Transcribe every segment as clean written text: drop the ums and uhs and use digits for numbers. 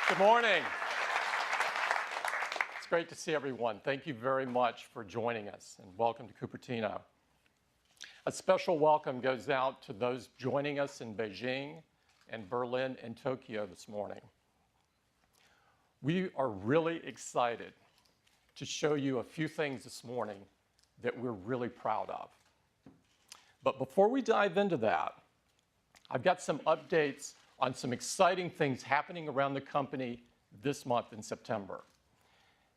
Good morning. It's great to see everyone. Thank you very much for joining us, and welcome to Cupertino. A special welcome goes out to those joining us in Beijing and Berlin and Tokyo this morning. We are really excited to show you a few things this morning that we're really proud of. But before we dive into that, I've got some updates on some exciting things happening around the company this month in September.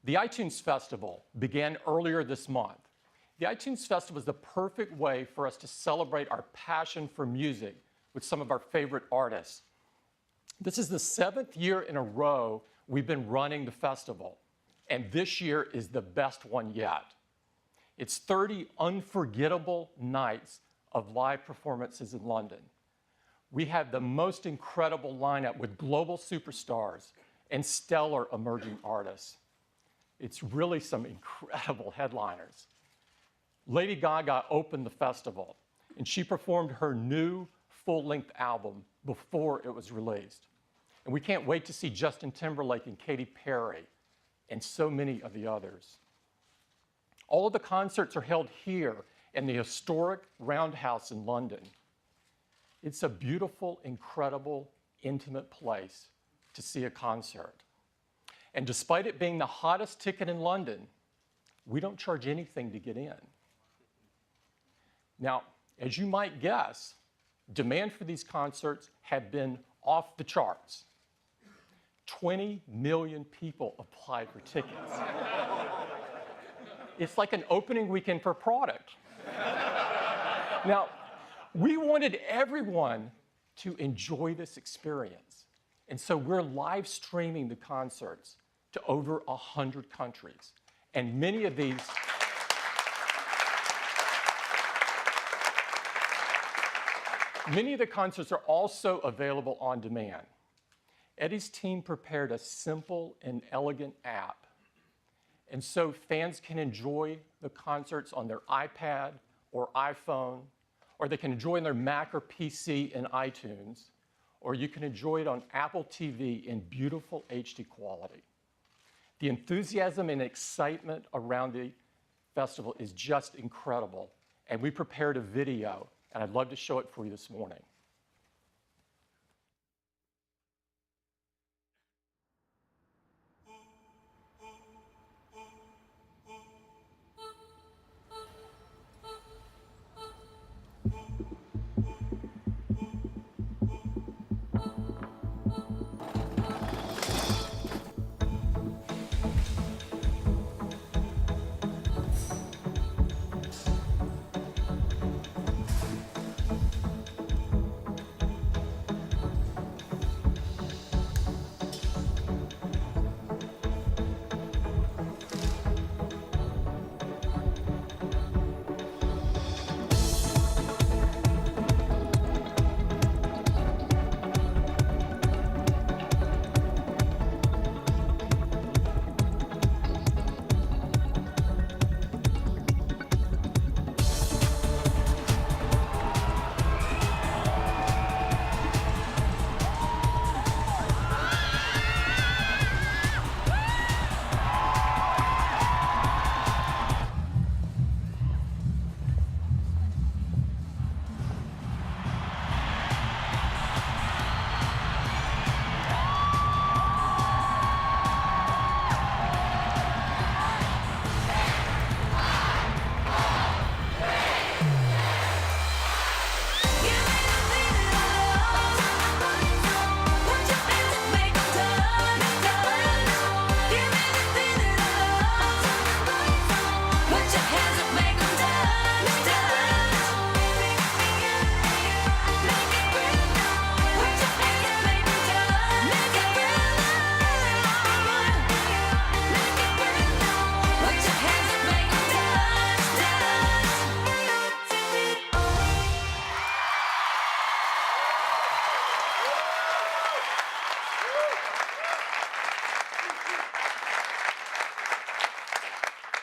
The iTunes Festival began earlier this month. The iTunes Festival is the perfect way for us to celebrate our passion for music with some of our favorite artists. This is the 7th year in a row we've been running the festival, and this year is the best one yet. It's 30 unforgettable nights of live performances in London. We have the most incredible lineup with global superstars and stellar emerging artists. It's really some incredible headliners. Lady Gaga opened the festival, and she performed her new full-length album before it was released. And we can't wait to see Justin Timberlake and Katy Perry and so many of the others. All of the concerts are held here in the historic Roundhouse in London. It's a beautiful, incredible, intimate place to see a concert. And despite it being the hottest ticket in London, we don't charge anything to get in. Now, as you might guess, demand for these concerts have been off the charts. 20 million people applied for tickets. It's like an opening weekend for product. Now, we wanted everyone to enjoy this experience. And so we're live streaming the concerts to over 100 countries. And many of the concerts are also available on demand. Eddie's team prepared a simple and elegant app. And so fans can enjoy the concerts on their iPad or iPhone, or they can enjoy it on their Mac or PC in iTunes, or you can enjoy it on Apple TV in beautiful HD quality. The enthusiasm and excitement around the festival is just incredible, and we prepared a video, and I'd love to show it for you this morning.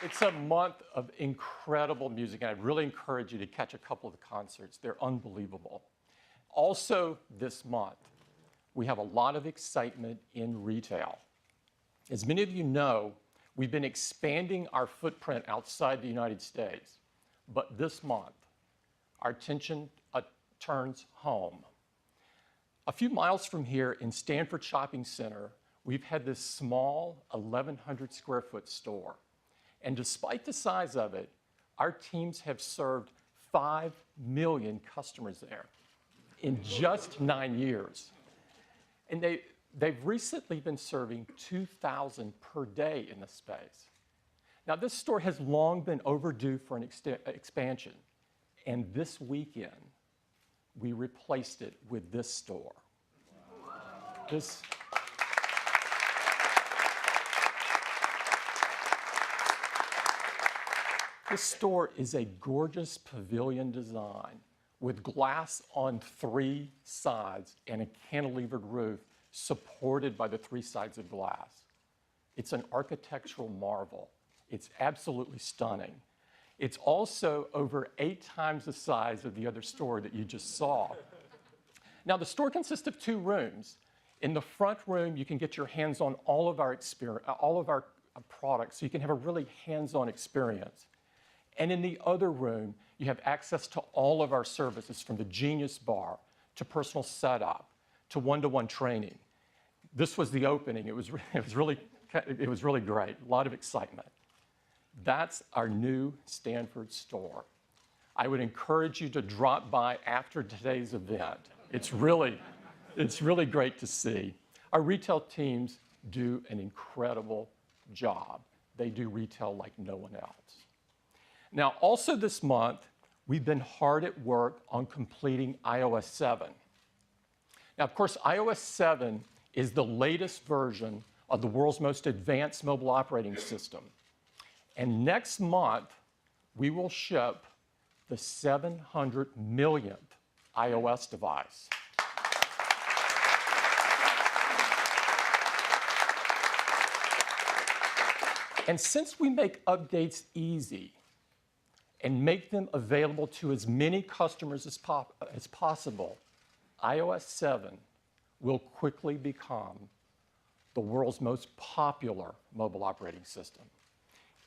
It's a month of incredible music, and I really encourage you to catch a couple of the concerts. They're unbelievable. Also this month, we have a lot of excitement in retail. As many of you know, we've been expanding our footprint outside the United States, but this month, our attention turns home. A few miles from here in Stanford Shopping Center, we've had this small 1,100 square foot store. And despite the size of it, our teams have served 5 million customers there in just 9 years. And they've recently been serving 2,000 per day in this space. Now, this store has long been overdue for an expansion. And this weekend, we replaced it with this store. This store is a gorgeous pavilion design with glass on 3 sides and a cantilevered roof supported by the 3 sides of glass. It's an architectural marvel. It's absolutely stunning. It's also over 8 times the size of the other store that you just saw. Now, the store consists of 2 rooms. In the front room, you can get your hands on all of our products, so you can have a really hands-on experience. And in the other room, you have access to all of our services, from the Genius Bar to personal setup to one-to-one training. This was the opening. It was really great. A lot of excitement. That's our new Stanford store. I would encourage you to drop by after today's event. It's really great to see. Our retail teams do an incredible job. They do retail like no one else. Now, also this month, we've been hard at work on completing iOS 7. Now, of course, iOS 7 is the latest version of the world's most advanced mobile operating system. And next month, we will ship the 700 millionth iOS device. And since we make updates easy and make them available to as many customers as possible, iOS 7 will quickly become the world's most popular mobile operating system.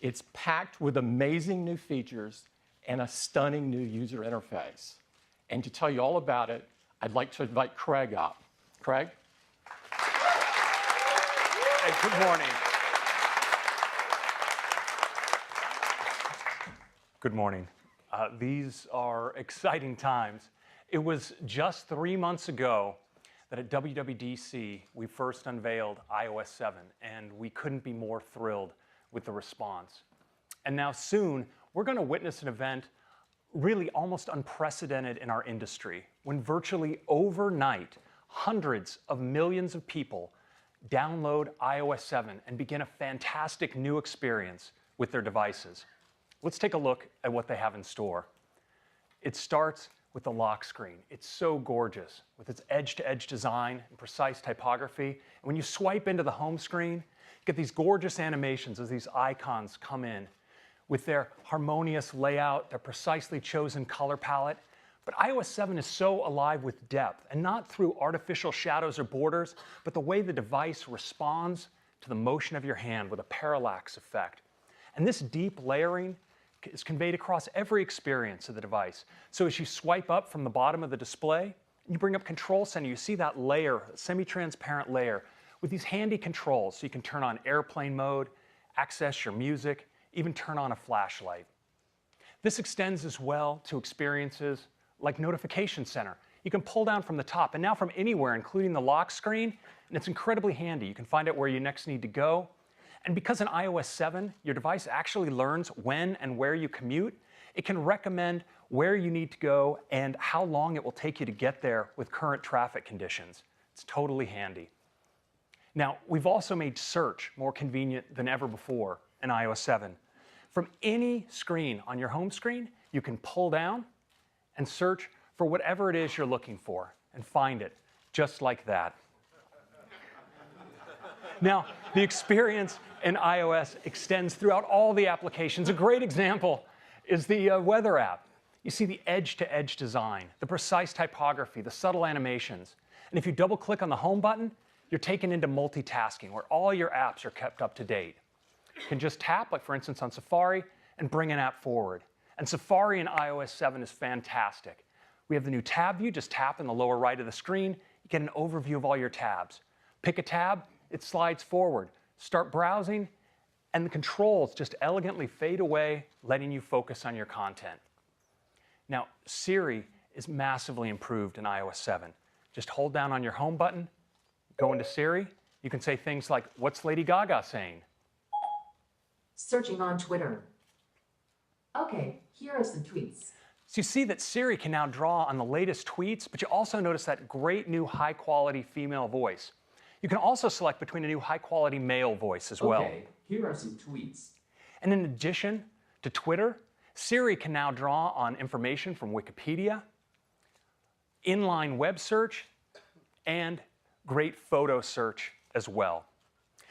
It's packed with amazing new features and a stunning new user interface. And to tell you all about it, I'd like to invite Craig up. Craig? Hey, good morning. Good morning. These are exciting times. It was just 3 months ago that at WWDC, we first unveiled iOS 7, and we couldn't be more thrilled with the response. And now soon, we're going to witness an event really almost unprecedented in our industry, when virtually overnight, hundreds of millions of people download iOS 7 and begin a fantastic new experience with their devices. Let's take a look at what they have in store. It starts with the lock screen. It's so gorgeous with its edge-to-edge design and precise typography. And when you swipe into the home screen, you get these gorgeous animations as these icons come in with their harmonious layout, their precisely chosen color palette. But iOS 7 is so alive with depth, and not through artificial shadows or borders, but the way the device responds to the motion of your hand with a parallax effect. And this deep layering is conveyed across every experience of the device. So as you swipe up from the bottom of the display, you bring up Control Center, you see that layer, semi-transparent layer, with these handy controls, so you can turn on airplane mode, access your music, even turn on a flashlight. This extends as well to experiences like Notification Center. You can pull down from the top, and now from anywhere, including the lock screen, and it's incredibly handy. You can find out where you next need to go. And because in iOS 7, your device actually learns when and where you commute, it can recommend where you need to go and how long it will take you to get there with current traffic conditions. It's totally handy. Now, we've also made search more convenient than ever before in iOS 7. From any screen on your home screen, you can pull down and search for whatever it is you're looking for and find it just like that. Now, the experience in iOS extends throughout all the applications. A great example is the weather app. You see the edge-to-edge design, the precise typography, the subtle animations. And And if you double click on the home button, you're taken into multitasking where all your apps are kept up to date. You can just tap, like for instance on Safari, and bring an app forward. And Safari in iOS 7 is fantastic. We have the new tab view, just tap in the lower right of the screen, you get an overview of all your tabs. Pick a tab, it slides forward. Start browsing, and the controls just elegantly fade away, letting you focus on your content. Now, Siri is massively improved in iOS 7. Just hold down on your home button, go into Siri. You can say things like, "What's Lady Gaga saying?" Searching on Twitter. Okay, here are some tweets. So you see that Siri can now draw on the latest tweets, but you also notice that great new high-quality female voice. You can also select between a new high-quality male voice as well. Okay, here are some tweets. And in addition to Twitter, Siri can now draw on information from Wikipedia, inline web search, and great photo search as well.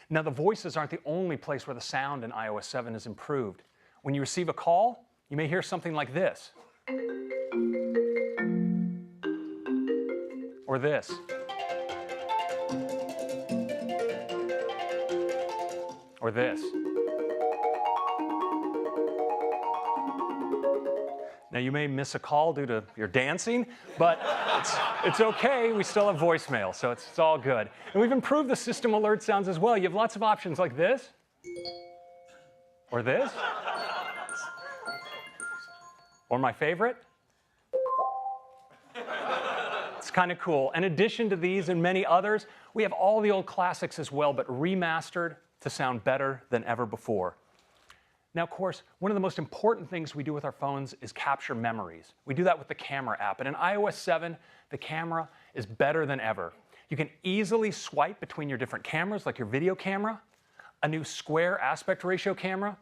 Now, the voices aren't the only place where the sound in iOS 7 is improved. When you receive a call, you may hear something like this. Or this. Or this. Now, you may miss a call due to your dancing, but it's okay. We still have voicemail, so it's all good. And we've improved the system alert sounds as well. You have lots of options like this, or this, or my favorite. It's kind of cool. In addition to these and many others, we have all the old classics as well, but remastered to sound better than ever before. Now, of course, one of the most important things we do with our phones is capture memories. We do that with the camera app. And in iOS 7, the camera is better than ever. You can easily swipe between your different cameras, like your video camera, a new square aspect ratio camera.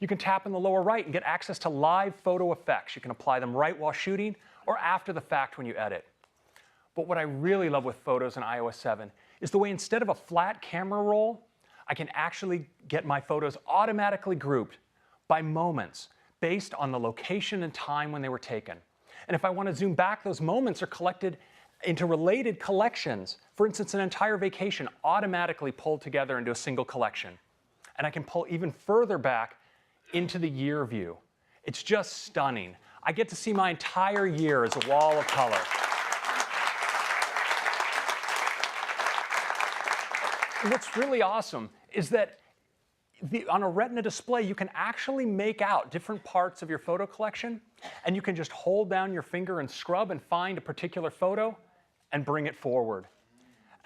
You can tap in the lower right and get access to live photo effects. You can apply them right while shooting or after the fact when you edit. But what I really love with photos in iOS 7 is the way instead of a flat camera roll, I can actually get my photos automatically grouped by moments based on the location and time when they were taken. And if I want to zoom back, those moments are collected into related collections. For instance, an entire vacation automatically pulled together into a single collection. And I can pull even further back into the year view. It's just stunning. I get to see my entire year as a wall of color. And what's really awesome is that on a Retina display, you can actually make out different parts of your photo collection, and you can just hold down your finger and scrub and find a particular photo and bring it forward.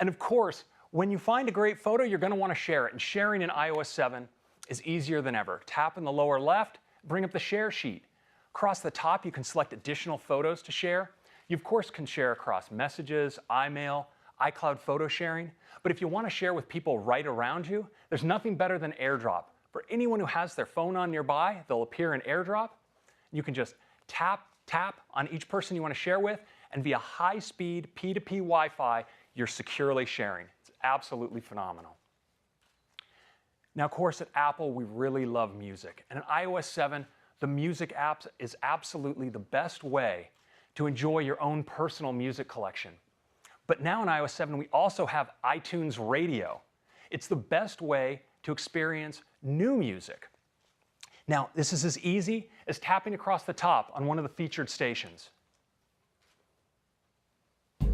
And of course, when you find a great photo, you're going to want to share it. And sharing in iOS 7 is easier than ever. Tap in the lower left, bring up the share sheet. Across the top, you can select additional photos to share. You, of course, can share across messages, iMail, iCloud photo sharing. But if you want to share with people right around you, there's nothing better than AirDrop. For anyone who has their phone on nearby, they'll appear in AirDrop. You can just tap on each person you want to share with, and via high-speed P2P Wi-Fi, you're securely sharing. It's absolutely phenomenal. Now, of course, at Apple, we really love music. And in iOS 7, the music apps is absolutely the best way to enjoy your own personal music collection. But now in iOS 7, we also have iTunes Radio. It's the best way to experience new music. Now, this is as easy as tapping across the top on one of the featured stations. And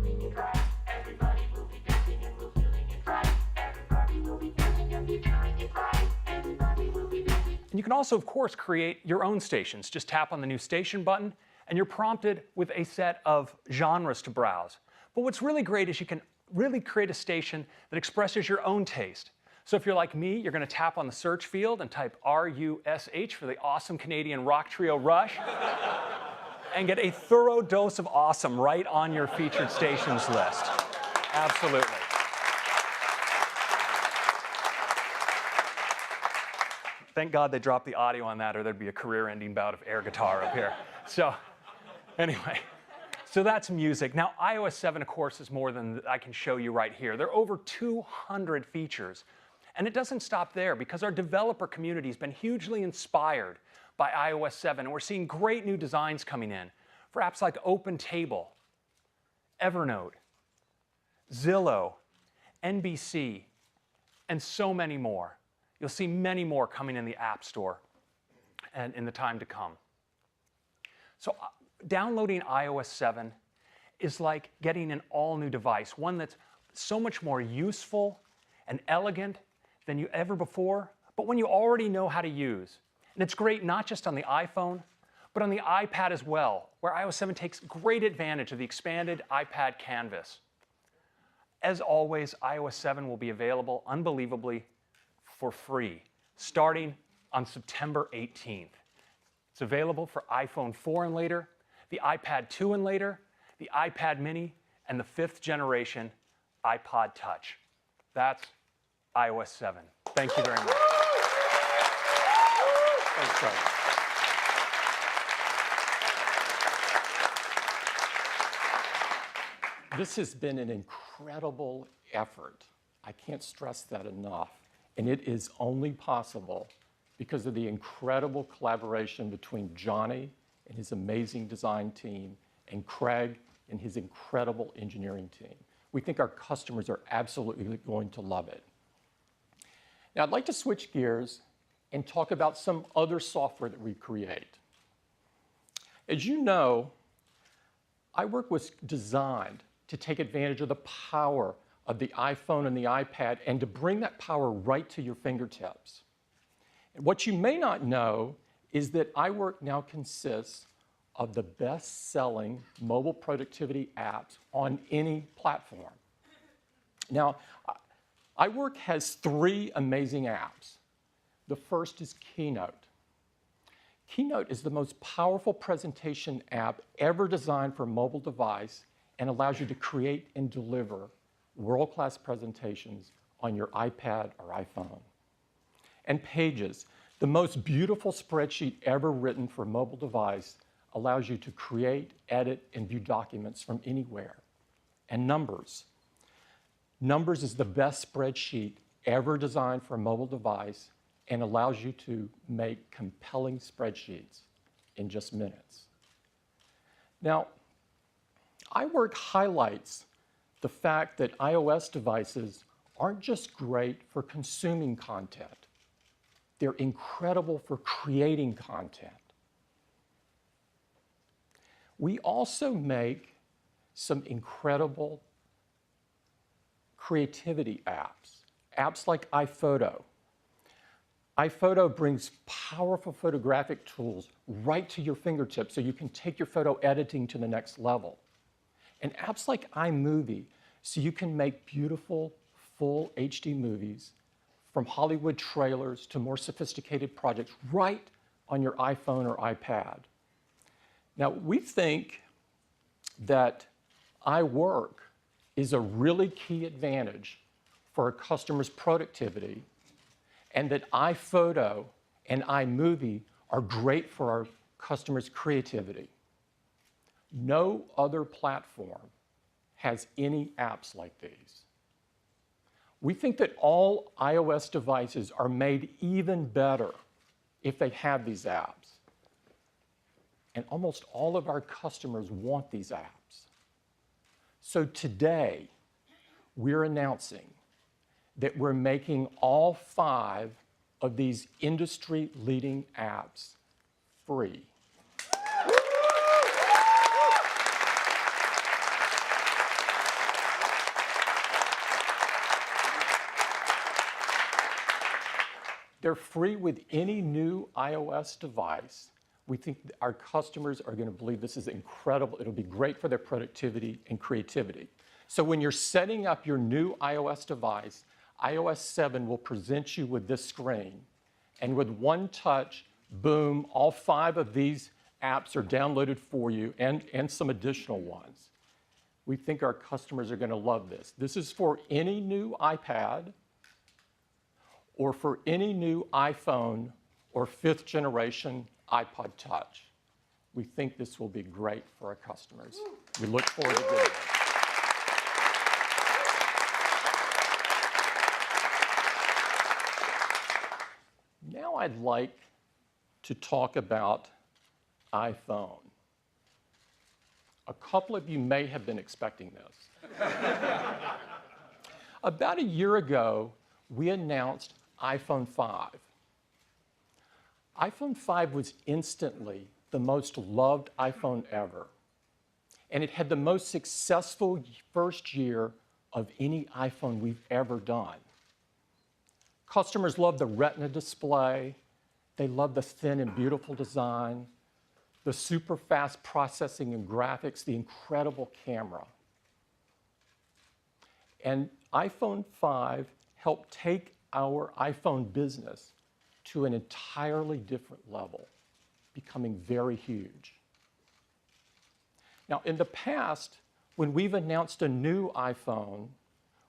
you can also, of course, create your own stations. Just tap on the new station button, and you're prompted with a set of genres to browse. But what's really great is you can really create a station that expresses your own taste. So if you're like me, you're going to tap on the search field and type RUSH for the awesome Canadian rock trio Rush, and get a thorough dose of awesome right on your featured stations list. Absolutely. Thank God they dropped the audio on that, or there'd be a career-ending bout of air guitar up here. So anyway. So that's music. Now, iOS 7, of course, is more than I can show you right here. There are over 200 features. And it doesn't stop there, because our developer community has been hugely inspired by iOS 7, and we're seeing great new designs coming in for apps like OpenTable, Evernote, Zillow, NBC, and so many more. You'll see many more coming in the App Store and in the time to come. So downloading iOS 7 is like getting an all-new device, one that's so much more useful and elegant than you ever before, but one you already know how to use. And it's great not just on the iPhone, but on the iPad as well, where iOS 7 takes great advantage of the expanded iPad canvas. As always, iOS 7 will be available, unbelievably, for free, starting on September 18th. It's available for iPhone 4 and later, the iPad 2 and later, the iPad mini, and the 5th generation iPod Touch. That's iOS 7. Thank you very much. Thanks, Craig. This has been an incredible effort. I can't stress that enough. And it is only possible because of the incredible collaboration between Johnny and his amazing design team and Craig and his incredible engineering team. We think our customers are absolutely going to love it. Now, I'd like to switch gears and talk about some other software that we create. As you know, iWork was designed to take advantage of the power of the iPhone and the iPad and to bring that power right to your fingertips. And what you may not know is that iWork now consists of the best-selling mobile productivity apps on any platform. Now, iWork has 3 amazing apps. The first is Keynote. Keynote is the most powerful presentation app ever designed for a mobile device and allows you to create and deliver world-class presentations on your iPad or iPhone. And Pages, the most beautiful spreadsheet ever written for a mobile device, allows you to create, edit, and view documents from anywhere. And Numbers. Numbers is the best spreadsheet ever designed for a mobile device and allows you to make compelling spreadsheets in just minutes. Now, iWork highlights the fact that iOS devices aren't just great for consuming content. They're incredible for creating content. We also make some incredible creativity apps, apps like iPhoto. iPhoto brings powerful photographic tools right to your fingertips so you can take your photo editing to the next level. And apps like iMovie, so you can make beautiful, full HD movies from Hollywood trailers to more sophisticated projects right on your iPhone or iPad. Now, we think that iWork is a really key advantage for our customers' productivity, and that iPhoto and iMovie are great for our customers' creativity. No other platform has any apps like these. We think that all iOS devices are made even better if they have these apps. And almost all of our customers want these apps. So today, we're announcing that we're making all 5 of these industry-leading apps free. They're free with any new iOS device. We think our customers are going to believe this is incredible. It'll be great for their productivity and creativity. So when you're setting up your new iOS device, iOS 7 will present you with this screen. And with one touch, boom, all 5 of these apps are downloaded for you and some additional ones. We think our customers are going to love this. This is for any new iPad or for any new iPhone or 5th generation iPod Touch. We think this will be great for our customers. We look forward to getting it. Now I'd like to talk about iPhone. A couple of you may have been expecting this. About a year ago, we announced iPhone 5. iPhone 5 was instantly the most loved iPhone ever, and it had the most successful first year of any iPhone we've ever done. Customers loved the Retina display, they loved the thin and beautiful design, the super fast processing and graphics, the incredible camera. And iPhone 5 helped take our iPhone business to an entirely different level, becoming very huge. Now, in the past, when we've announced a new iPhone,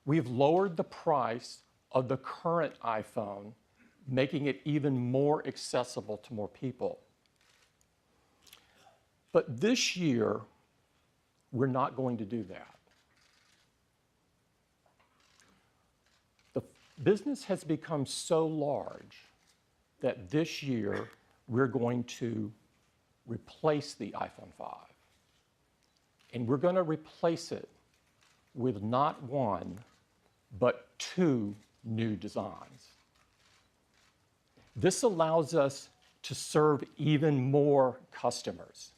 we've lowered the price of the current iPhone, making it even more accessible to more people. But this year, we're not going to do that. The business has become so large that this year we're going to replace the iPhone 5. And we're going to replace it with not one, but two new designs. This allows us to serve even more customers.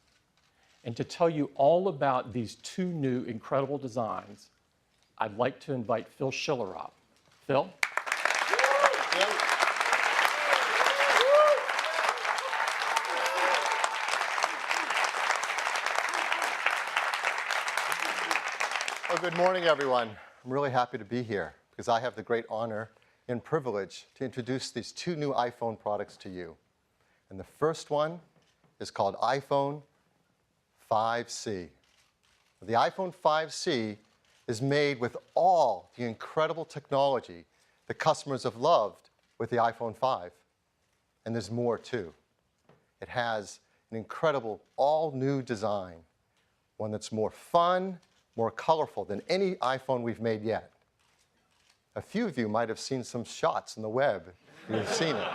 And to tell you all about these two new incredible designs, I'd like to invite Phil Schiller up. Phil? Well, good morning, everyone. I'm really happy to be here because I have the great honor and privilege to introduce these two new iPhone products to you. And the first one is called iPhone 5C. The iPhone 5C is made with all the incredible technology that customers have loved with the iPhone 5. And there's more too. It has an incredible all-new design, one that's more fun, more colorful than any iPhone we've made yet. A few of you might have seen some shots on the web. You've seen it.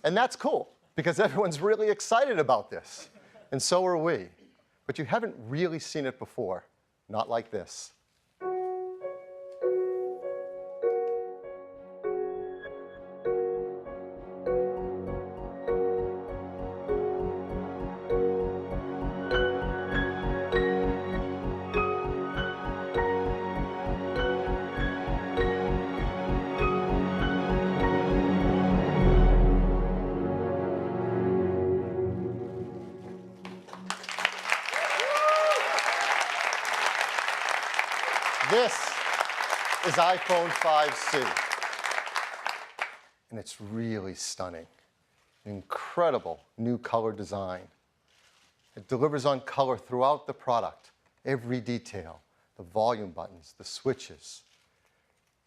And that's cool, because everyone's really excited about this. And so are we. But you haven't really seen it before. Not like this. This is iPhone 5C. And it's really stunning. An incredible new color design. It delivers on color throughout the product, every detail, the volume buttons, the switches.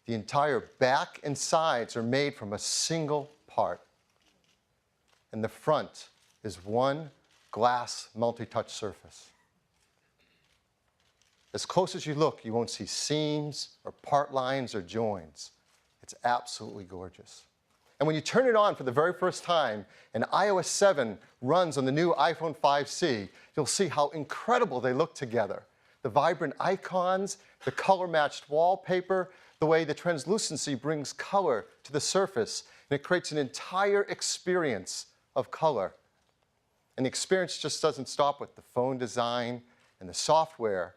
The entire back and sides are made from a single part. And the front is one glass multi-touch surface. As close as you look, you won't see seams or part lines or joins. It's absolutely gorgeous. And when you turn it on for the very first time and iOS 7 runs on the new iPhone 5C, you'll see how incredible they look together. The vibrant icons, the color-matched wallpaper, the way the translucency brings color to the surface, and it creates an entire experience of color. And the experience just doesn't stop with the phone design and the software.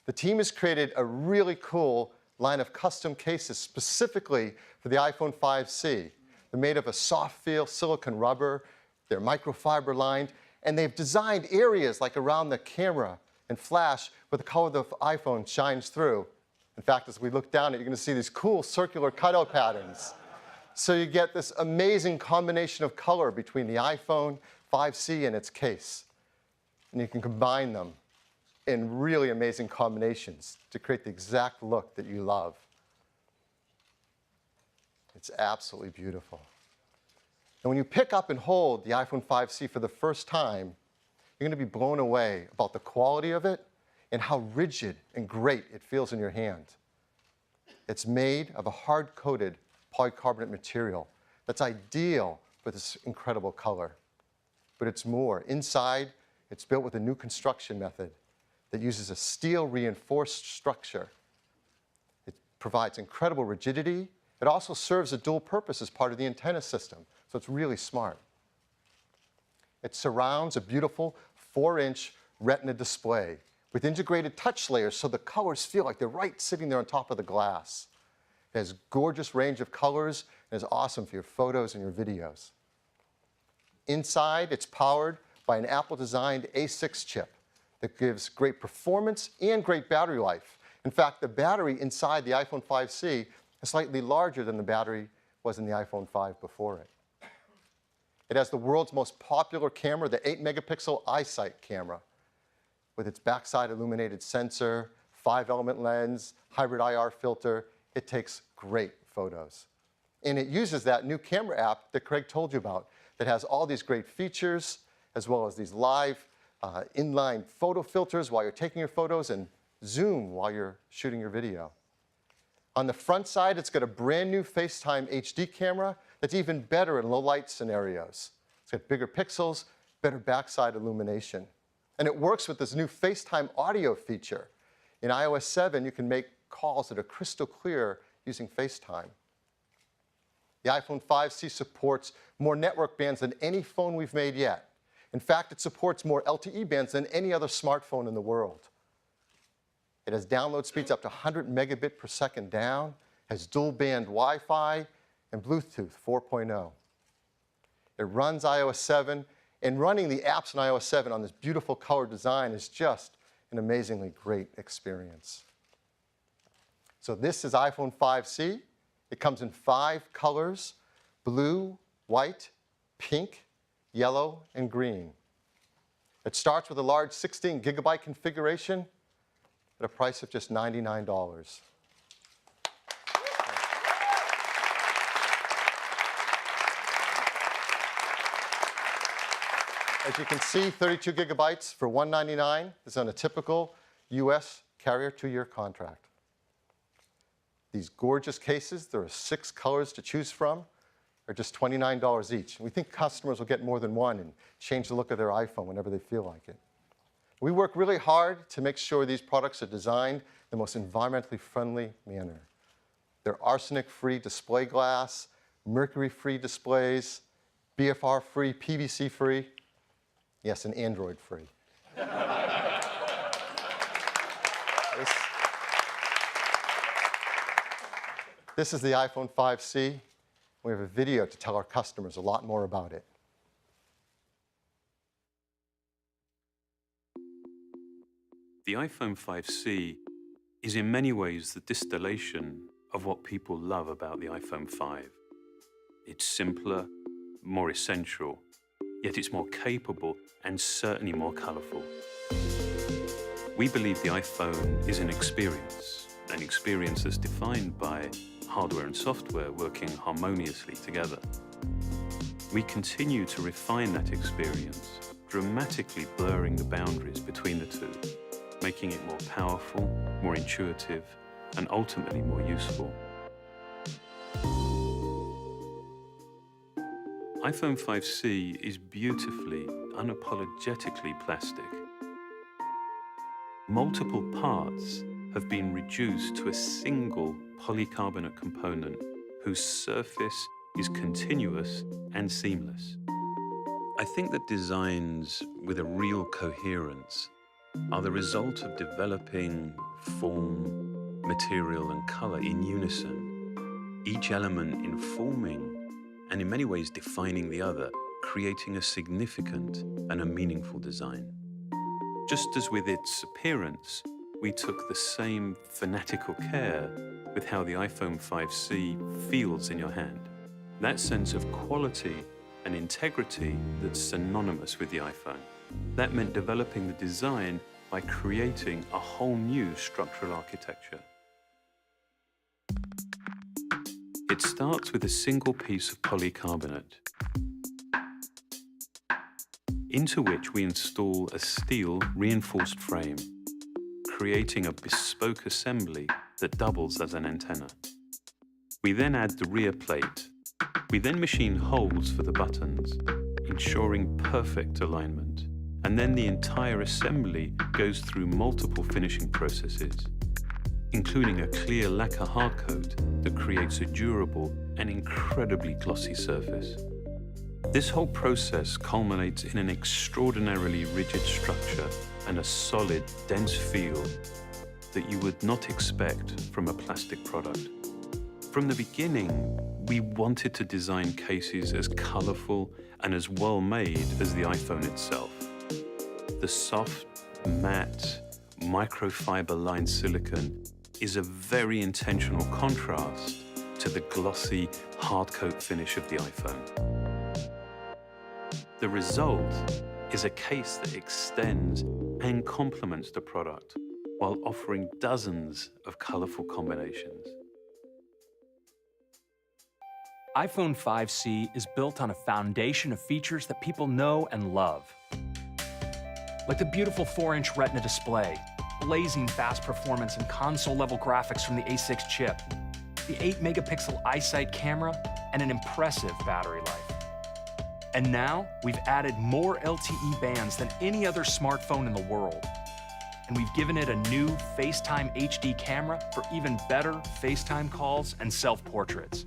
The team has created a really cool line of custom cases specifically for the iPhone 5C. They're made of a soft feel silicone rubber, they're microfiber lined, and they've designed areas like around the camera and flash where the color of the iPhone shines through. In fact, as we look down, you're going to see these cool circular cutout patterns. So you get this amazing combination of color between the iPhone 5C and its case. And you can combine them in really amazing combinations to create the exact look that you love. It's absolutely beautiful. And when you pick up and hold the iPhone 5C for the first time, you're going to be blown away about the quality of it and how rigid and great it feels in your hand. It's made of a hard-coated polycarbonate material that's ideal for this incredible color. But it's more. Inside, it's built with a new construction method that uses a steel reinforced structure. It provides incredible rigidity. It also serves a dual purpose as part of the antenna system, so it's really smart. It surrounds a beautiful 4-inch Retina display with integrated touch layers so the colors feel like they're right sitting there on top of the glass. It has gorgeous range of colors and is awesome for your photos and your videos. Inside, it's powered by an Apple-designed A6 chip that gives great performance and great battery life. In fact, the battery inside the iPhone 5C is slightly larger than the battery was in the iPhone 5 before it. It has the world's most popular camera, the 8-megapixel iSight camera, with its backside illuminated sensor, 5-element lens, hybrid IR filter. It takes great photos. And it uses that new camera app that Craig told you about that has all these great features, as well as these live inline photo filters while you're taking your photos and zoom while you're shooting your video. On the front side, it's got a brand new FaceTime HD camera that's even better in low light scenarios. It's got bigger pixels, better backside illumination. And it works with this new FaceTime audio feature. In iOS 7, you can make calls that are crystal clear using FaceTime. The iPhone 5C supports more network bands than any phone we've made yet. In fact, it supports more LTE bands than any other smartphone in the world. It has download speeds up to 100 megabit per second down, has dual band Wi-Fi, and Bluetooth 4.0. It runs iOS 7, and running the apps in iOS 7 on this beautiful color design is just an amazingly great experience. So this is iPhone 5C. It comes in 5 colors: blue, white, pink, yellow, and green. It starts with a large 16 gigabyte configuration at a price of just $99. As you can see, 32 gigabytes for $199 is on a typical US carrier 2-year contract. These gorgeous cases, there are 6 colors to choose from, are just $29 each. We think customers will get more than one and change the look of their iPhone whenever they feel like it. We work really hard to make sure these products are designed in the most environmentally friendly manner. They're arsenic-free display glass, mercury-free displays, BFR-free, PVC-free, yes, and Android-free. This is the iPhone 5C. We have a video to tell our customers a lot more about it. The iPhone 5C is in many ways the distillation of what people love about the iPhone 5. It's simpler, more essential, yet it's more capable and certainly more colorful. We believe the iPhone is an experience that's defined by hardware and software working harmoniously together. We continue to refine that experience, dramatically blurring the boundaries between the two, making it more powerful, more intuitive, and ultimately more useful. iPhone 5C is beautifully, unapologetically plastic. Multiple parts have been reduced to a single polycarbonate component whose surface is continuous and seamless. I think that designs with a real coherence are the result of developing form, material, and color in unison, each element informing and in many ways defining the other, creating a significant and a meaningful design. Just as with its appearance, we took the same fanatical care with how the iPhone 5C feels in your hand. That sense of quality and integrity that's synonymous with the iPhone. That meant developing the design by creating a whole new structural architecture. It starts with a single piece of polycarbonate, into which we install a steel reinforced frame, creating a bespoke assembly that doubles as an antenna. We then add the rear plate. We then machine holes for the buttons, ensuring perfect alignment, and then the entire assembly goes through multiple finishing processes, including a clear lacquer hardcoat that creates a durable and incredibly glossy surface. This whole process culminates in an extraordinarily rigid structure and a solid, dense feel that you would not expect from a plastic product. From the beginning, we wanted to design cases as colorful and as well made as the iPhone itself. The soft, matte, microfiber-lined silicone is a very intentional contrast to the glossy, hardcoat finish of the iPhone. The result is a case that extends and complements the product while offering dozens of colorful combinations. iPhone 5C is built on a foundation of features that people know and love. Like the beautiful 4-inch Retina display, blazing fast performance and console-level graphics from the A6 chip, the 8-megapixel iSight camera, and an impressive battery life. And now, we've added more LTE bands than any other smartphone in the world. And we've given it a new FaceTime HD camera for even better FaceTime calls and self-portraits.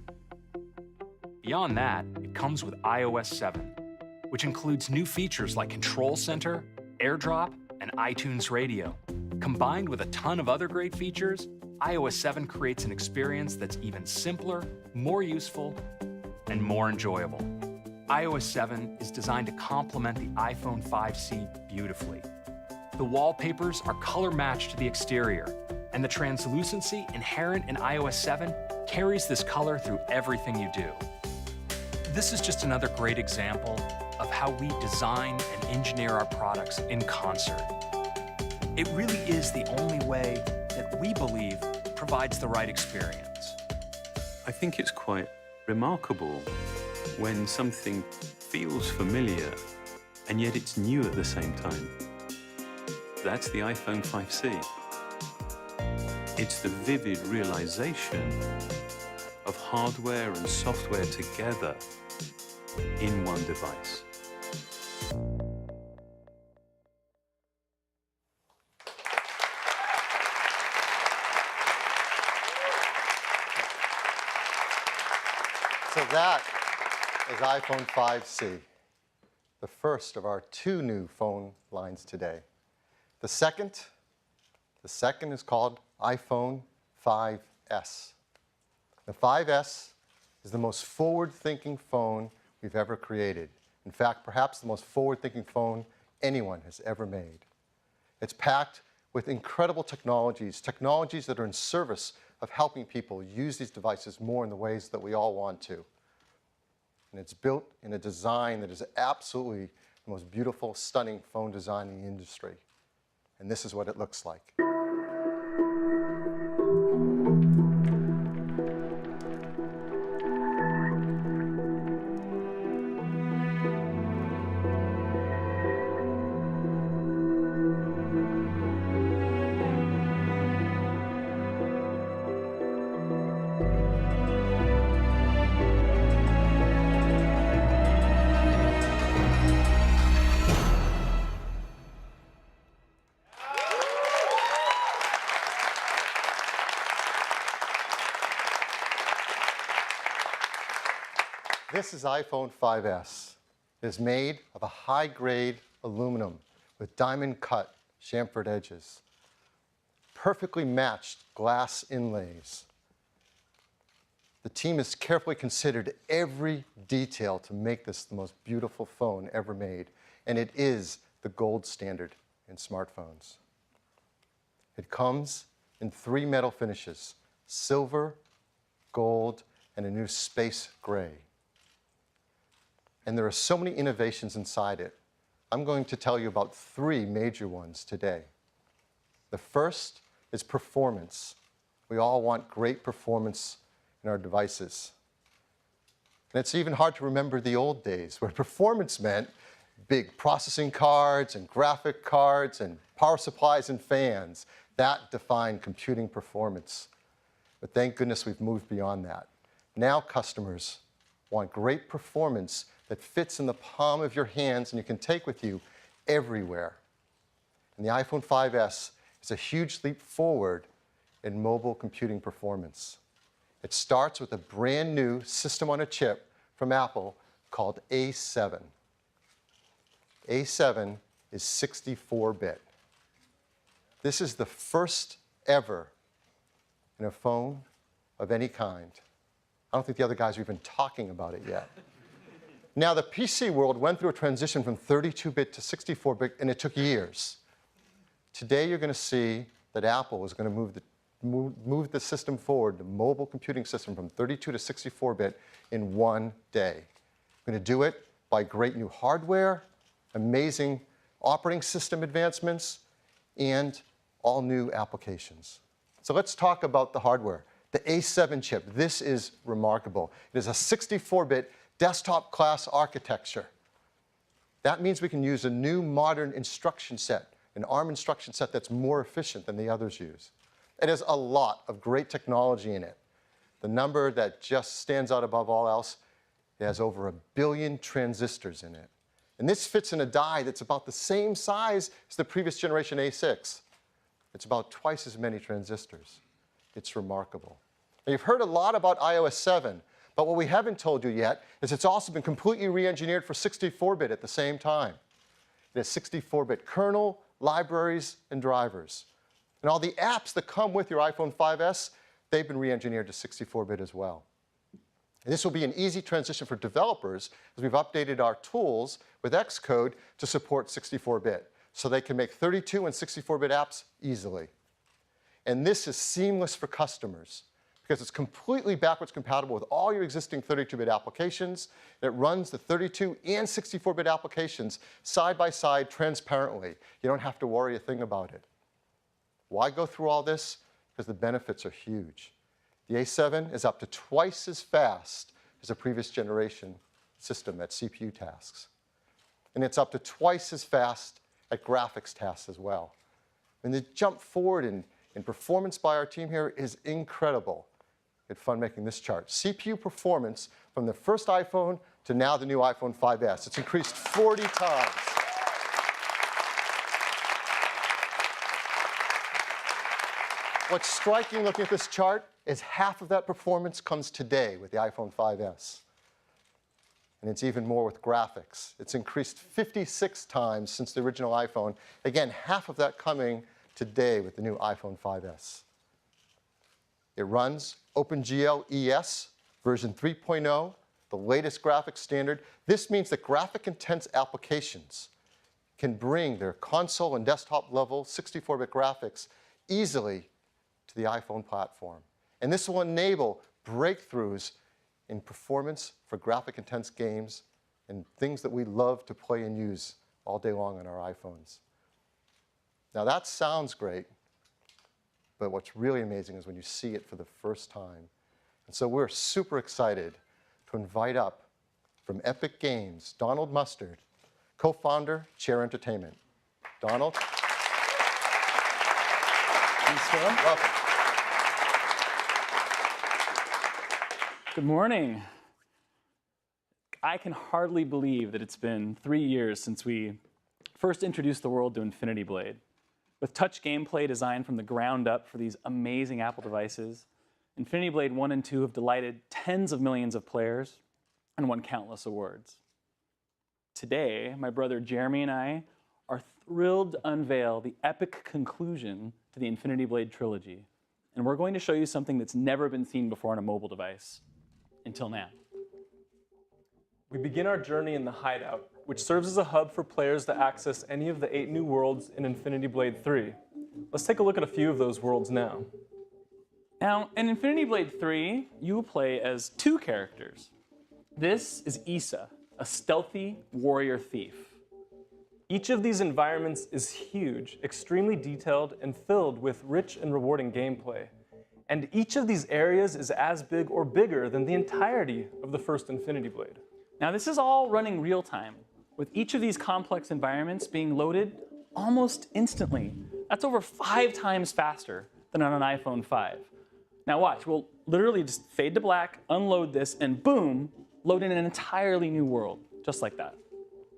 Beyond that, it comes with iOS 7, which includes new features like Control Center, AirDrop, and iTunes Radio. Combined with a ton of other great features, iOS 7 creates an experience that's even simpler, more useful, and more enjoyable. iOS 7 is designed to complement the iPhone 5C beautifully. The wallpapers are color-matched to the exterior, and the translucency inherent in iOS 7 carries this color through everything you do. This is just another great example of how we design and engineer our products in concert. It really is the only way that we believe provides the right experience. I think it's quite remarkable when something feels familiar and yet it's new at the same time. That's the iPhone 5C. It's the vivid realization of hardware and software together in one device. So that is iPhone 5C, the first of our 2 new phone lines today. The second is called iPhone 5S. The 5S is the most forward-thinking phone we've ever created. In fact, perhaps the most forward-thinking phone anyone has ever made. It's packed with incredible technologies that are in service of helping people use these devices more in the ways that we all want to. And it's built in a design that is absolutely the most beautiful, stunning phone design in the industry. And this is what it looks like. This is iPhone 5S. It is made of a high-grade aluminum with diamond-cut chamfered edges, perfectly matched glass inlays. The team has carefully considered every detail to make this the most beautiful phone ever made, and it is the gold standard in smartphones. It comes in 3 metal finishes: silver, gold, and a new space gray. And there are so many innovations inside it. I'm going to tell you about 3 major ones today. The first is performance. We all want great performance in our devices. And it's even hard to remember the old days where performance meant big processing cards and graphic cards and power supplies and fans. That defined computing performance. But thank goodness we've moved beyond that. Now customers want great performance that fits in the palm of your hands and you can take with you everywhere. And the iPhone 5S is a huge leap forward in mobile computing performance. It starts with a brand new system on a chip from Apple called A7. A7 is 64-bit. This is the first ever in a phone of any kind. I don't think the other guys are even talking about it yet. Now, the PC world went through a transition from 32-bit to 64-bit, and it took years. Today, you're going to see that Apple is going to move the system forward, the mobile computing system, from 32 to 64-bit in one day. We're going to do it by great new hardware, amazing operating system advancements, and all new applications. So let's talk about the hardware. The A7 chip, this is remarkable. It is a 64-bit desktop class architecture. That means we can use a new modern instruction set, an ARM instruction set that's more efficient than the others use. It has a lot of great technology in it. The number that just stands out above all else, it has over 1 billion transistors in it. And this fits in a die that's about the same size as the previous generation A6. It's about twice as many transistors. It's remarkable. Now, you've heard a lot about iOS 7, but what we haven't told you yet is it's also been completely re-engineered for 64-bit at the same time. It has 64-bit kernel, libraries, and drivers. And all the apps that come with your iPhone 5S, they've been re-engineered to 64-bit as well. And this will be an easy transition for developers as we've updated our tools with Xcode to support 64-bit, so they can make 32 and 64-bit apps easily. And this is seamless for customers because it's completely backwards compatible with all your existing 32-bit applications. It runs the 32 and 64-bit applications side by side transparently. You don't have to worry a thing about it. Why go through all this? Because the benefits are huge. The A7 is up to twice as fast as a previous generation system at CPU tasks. And it's up to twice as fast at graphics tasks as well. And the jump forward in performance by our team here is incredible. It's fun making this chart. CPU performance from the first iPhone to now the new iPhone 5S. It's increased 40 times. What's striking looking at this chart is half of that performance comes today with the iPhone 5S. And it's even more with graphics. It's increased 56 times since the original iPhone. Again, half of that coming today with the new iPhone 5S. It runs OpenGL ES version 3.0, the latest graphics standard. This means that graphic-intense applications can bring their console and desktop level 64-bit graphics easily to the iPhone platform. And this will enable breakthroughs in performance for graphic-intense games and things that we love to play and use all day long on our iPhones. Now that sounds great, but what's really amazing is when you see it for the first time. And so we're super excited to invite up from Epic Games, Donald Mustard, co-founder, Chair Entertainment. Donald. Thanks, Phil. Welcome. Good morning. I can hardly believe that it's been 3 years since we first introduced the world to Infinity Blade. With touch gameplay designed from the ground up for these amazing Apple devices, Infinity Blade 1 and 2 have delighted tens of millions of players and won countless awards. Today, my brother Jeremy and I are thrilled to unveil the epic conclusion to the Infinity Blade trilogy. And we're going to show you something that's never been seen before on a mobile device, until now. We begin our journey in the Hideout, which serves as a hub for players to access any of the 8 new worlds in Infinity Blade 3. Let's take a look at a few of those worlds now. Now, in Infinity Blade 3, you will play as 2 characters. This is Issa, a stealthy warrior thief. Each of these environments is huge, extremely detailed, and filled with rich and rewarding gameplay. And each of these areas is as big or bigger than the entirety of the first Infinity Blade. Now, this is all running real time, with each of these complex environments being loaded almost instantly. That's over 5 times faster than on an iPhone 5. Now watch, we'll literally just fade to black, unload this, and boom, load in an entirely new world, just like that.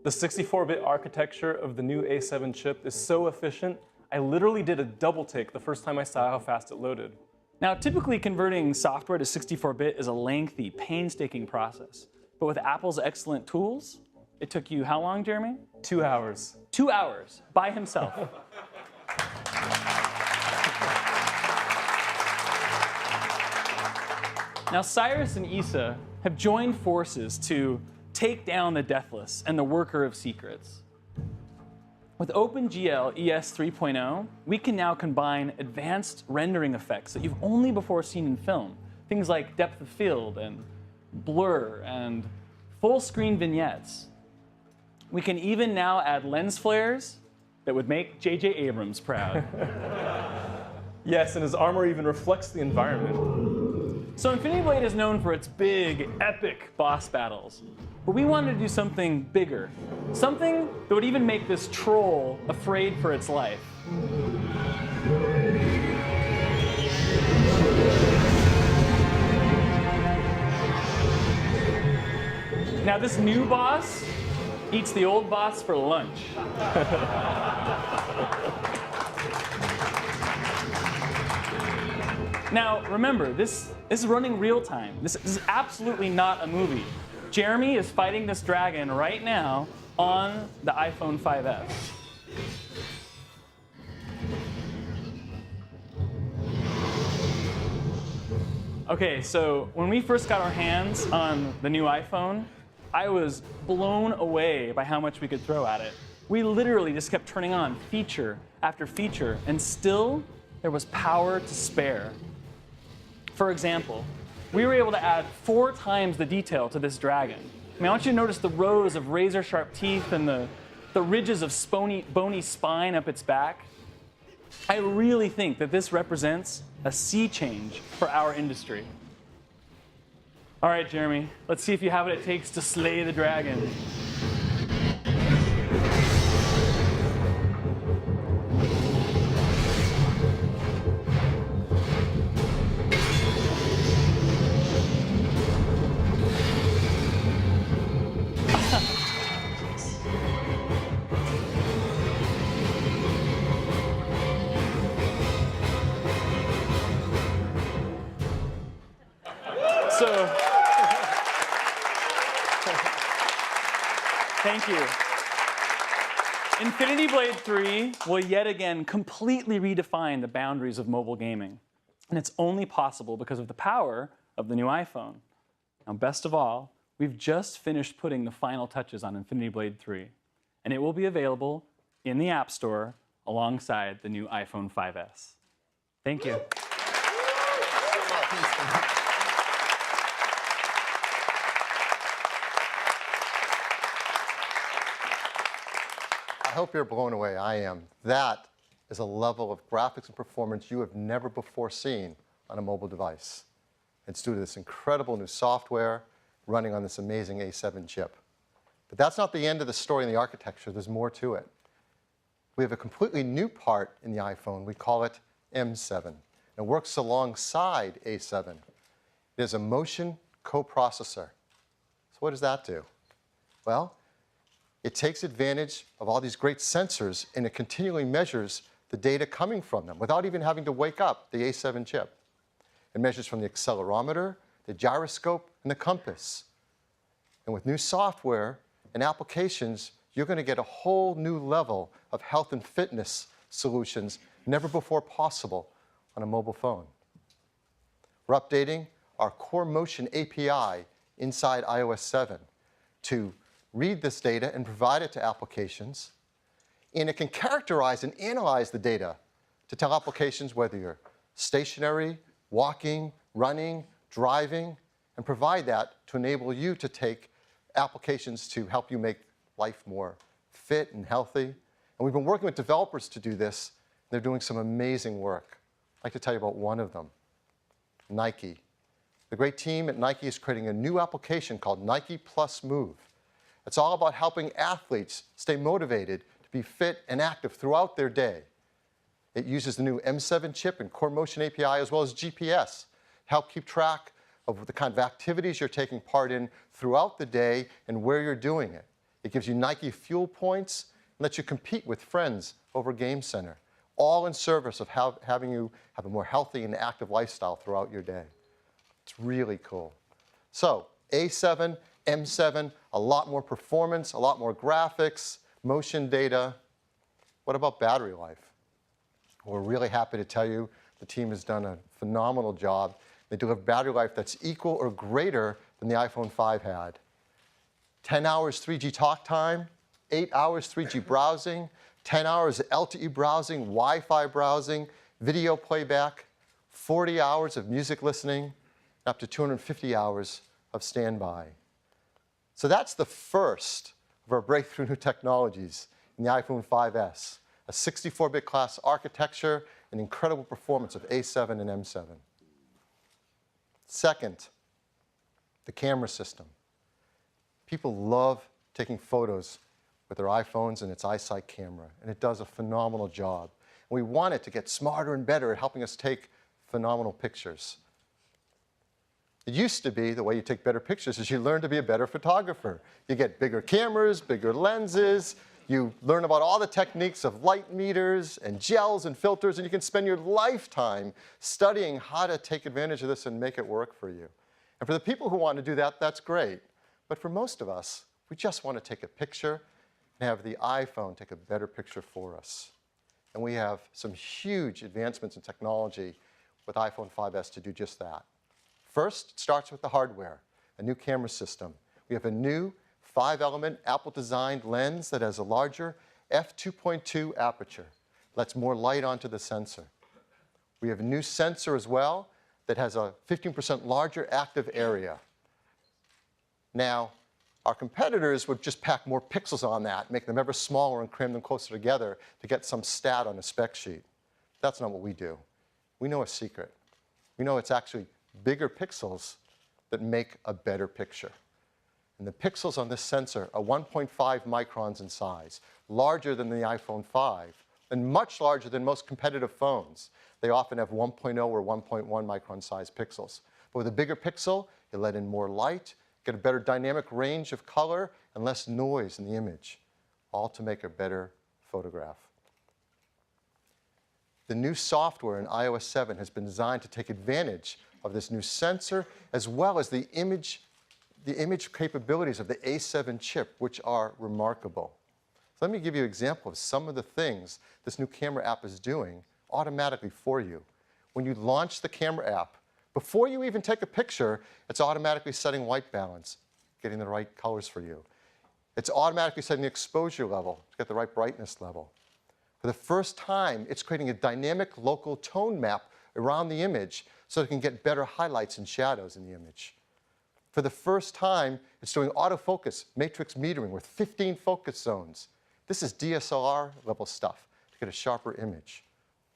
The 64-bit architecture of the new A7 chip is so efficient, I literally did a double take the first time I saw how fast it loaded. Now, typically converting software to 64-bit is a lengthy, painstaking process. But with Apple's excellent tools, it took you how long, Jeremy? 2 hours. 2 hours by himself. Now, Cyrus and Issa have joined forces to take down the Deathless and the Worker of Secrets. With OpenGL ES 3.0, we can now combine advanced rendering effects that you've only before seen in film. Things like depth of field and blur and full screen vignettes. We can even now add lens flares that would make J.J. Abrams proud. Yes, and his armor even reflects the environment. So Infinity Blade is known for its big, epic boss battles. But we wanted to do something bigger. Something that would even make this troll afraid for its life. Now this new boss eats the old boss for lunch. Now, remember, this is running real time. This is absolutely not a movie. Jeremy is fighting this dragon right now on the iPhone 5S. Okay, so when we first got our hands on the new iPhone, I was blown away by how much we could throw at it. We literally just kept turning on feature after feature, and still there was power to spare. For example, we were able to add 4 times the detail to this dragon. I mean, I want you to notice the rows of razor-sharp teeth and the ridges of bony spine up its back. I really think that this represents a sea change for our industry. All right, Jeremy, let's see if you have what it takes to slay the dragon. So, thank you. Infinity Blade 3 will yet again completely redefine the boundaries of mobile gaming. And it's only possible because of the power of the new iPhone. Now, best of all, we've just finished putting the final touches on Infinity Blade 3. And it will be available in the App Store alongside the new iPhone 5S. Thank you. I hope you're blown away. I am. That is a level of graphics and performance you have never before seen on a mobile device. It's due to this incredible new software running on this amazing A7 chip. But that's not the end of the story in the architecture. There's more to it. We have a completely new part in the iPhone. We call it M7. It works alongside A7. It is a motion coprocessor. So what does that do? Well, it takes advantage of all these great sensors, and it continually measures the data coming from them without even having to wake up the A7 chip. It measures from the accelerometer, the gyroscope, and the compass. And with new software and applications, you're going to get a whole new level of health and fitness solutions never before possible on a mobile phone. We're updating our Core Motion API inside iOS 7 to read this data and provide it to applications. And it can characterize and analyze the data to tell applications whether you're stationary, walking, running, driving, and provide that to enable you to take applications to help you make life more fit and healthy. And we've been working with developers to do this. They're doing some amazing work. I'd like to tell you about one of them, Nike. The great team at Nike is creating a new application called Nike Plus Move. It's all about helping athletes stay motivated to be fit and active throughout their day. It uses the new M7 chip and Core Motion API as well as GPS to help keep track of the kind of activities you're taking part in throughout the day and where you're doing it. It gives you Nike fuel points and lets you compete with friends over Game Center, all in service of having you have a more healthy and active lifestyle throughout your day. It's really cool. So A7, M7, a lot more performance, a lot more graphics, motion data. What about battery life? We're really happy to tell you the team has done a phenomenal job. They deliver battery life that's equal or greater than the iPhone 5 had. 10 hours 3G talk time, 8 hours 3G browsing, 10 hours LTE browsing, Wi-Fi browsing, video playback, 40 hours of music listening, up to 250 hours of standby. So that's the first of our breakthrough new technologies in the iPhone 5S, a 64-bit class architecture and incredible performance of A7 and M7. Second, the camera system. People love taking photos with their iPhones and its iSight camera, and it does a phenomenal job. And we want it to get smarter and better at helping us take phenomenal pictures. It used to be the way you take better pictures is you learn to be a better photographer. You get bigger cameras, bigger lenses, you learn about all the techniques of light meters and gels and filters, and you can spend your lifetime studying how to take advantage of this and make it work for you. And for the people who want to do that, that's great. But for most of us, we just want to take a picture and have the iPhone take a better picture for us. And we have some huge advancements in technology with iPhone 5S to do just that. First, it starts with the hardware, a new camera system. We have a new 5-element Apple-designed lens that has a larger f2.2 aperture, lets more light onto the sensor. We have a new sensor as well that has a 15% larger active area. Now, our competitors would just pack more pixels on that, make them ever smaller and cram them closer together to get some stat on a spec sheet. That's not what we do. We know a secret. We know it's actually bigger pixels that make a better picture. And the pixels on this sensor are 1.5 microns in size, larger than the iPhone 5, and much larger than most competitive phones. They often have 1.0 or 1.1 micron size pixels. But with a bigger pixel, you let in more light, get a better dynamic range of color, and less noise in the image, all to make a better photograph. The new software in iOS 7 has been designed to take advantage of this new sensor, as well as the image capabilities of the A7 chip, which are remarkable. So let me give you an example of some of the things this new camera app is doing automatically for you. When you launch the camera app, before you even take a picture, it's automatically setting white balance, getting the right colors for you. It's automatically setting the exposure level to get the right brightness level. For the first time, it's creating a dynamic local tone map around the image so it can get better highlights and shadows in the image. For the first time, it's doing autofocus matrix metering with 15 focus zones. This is DSLR level stuff to get a sharper image.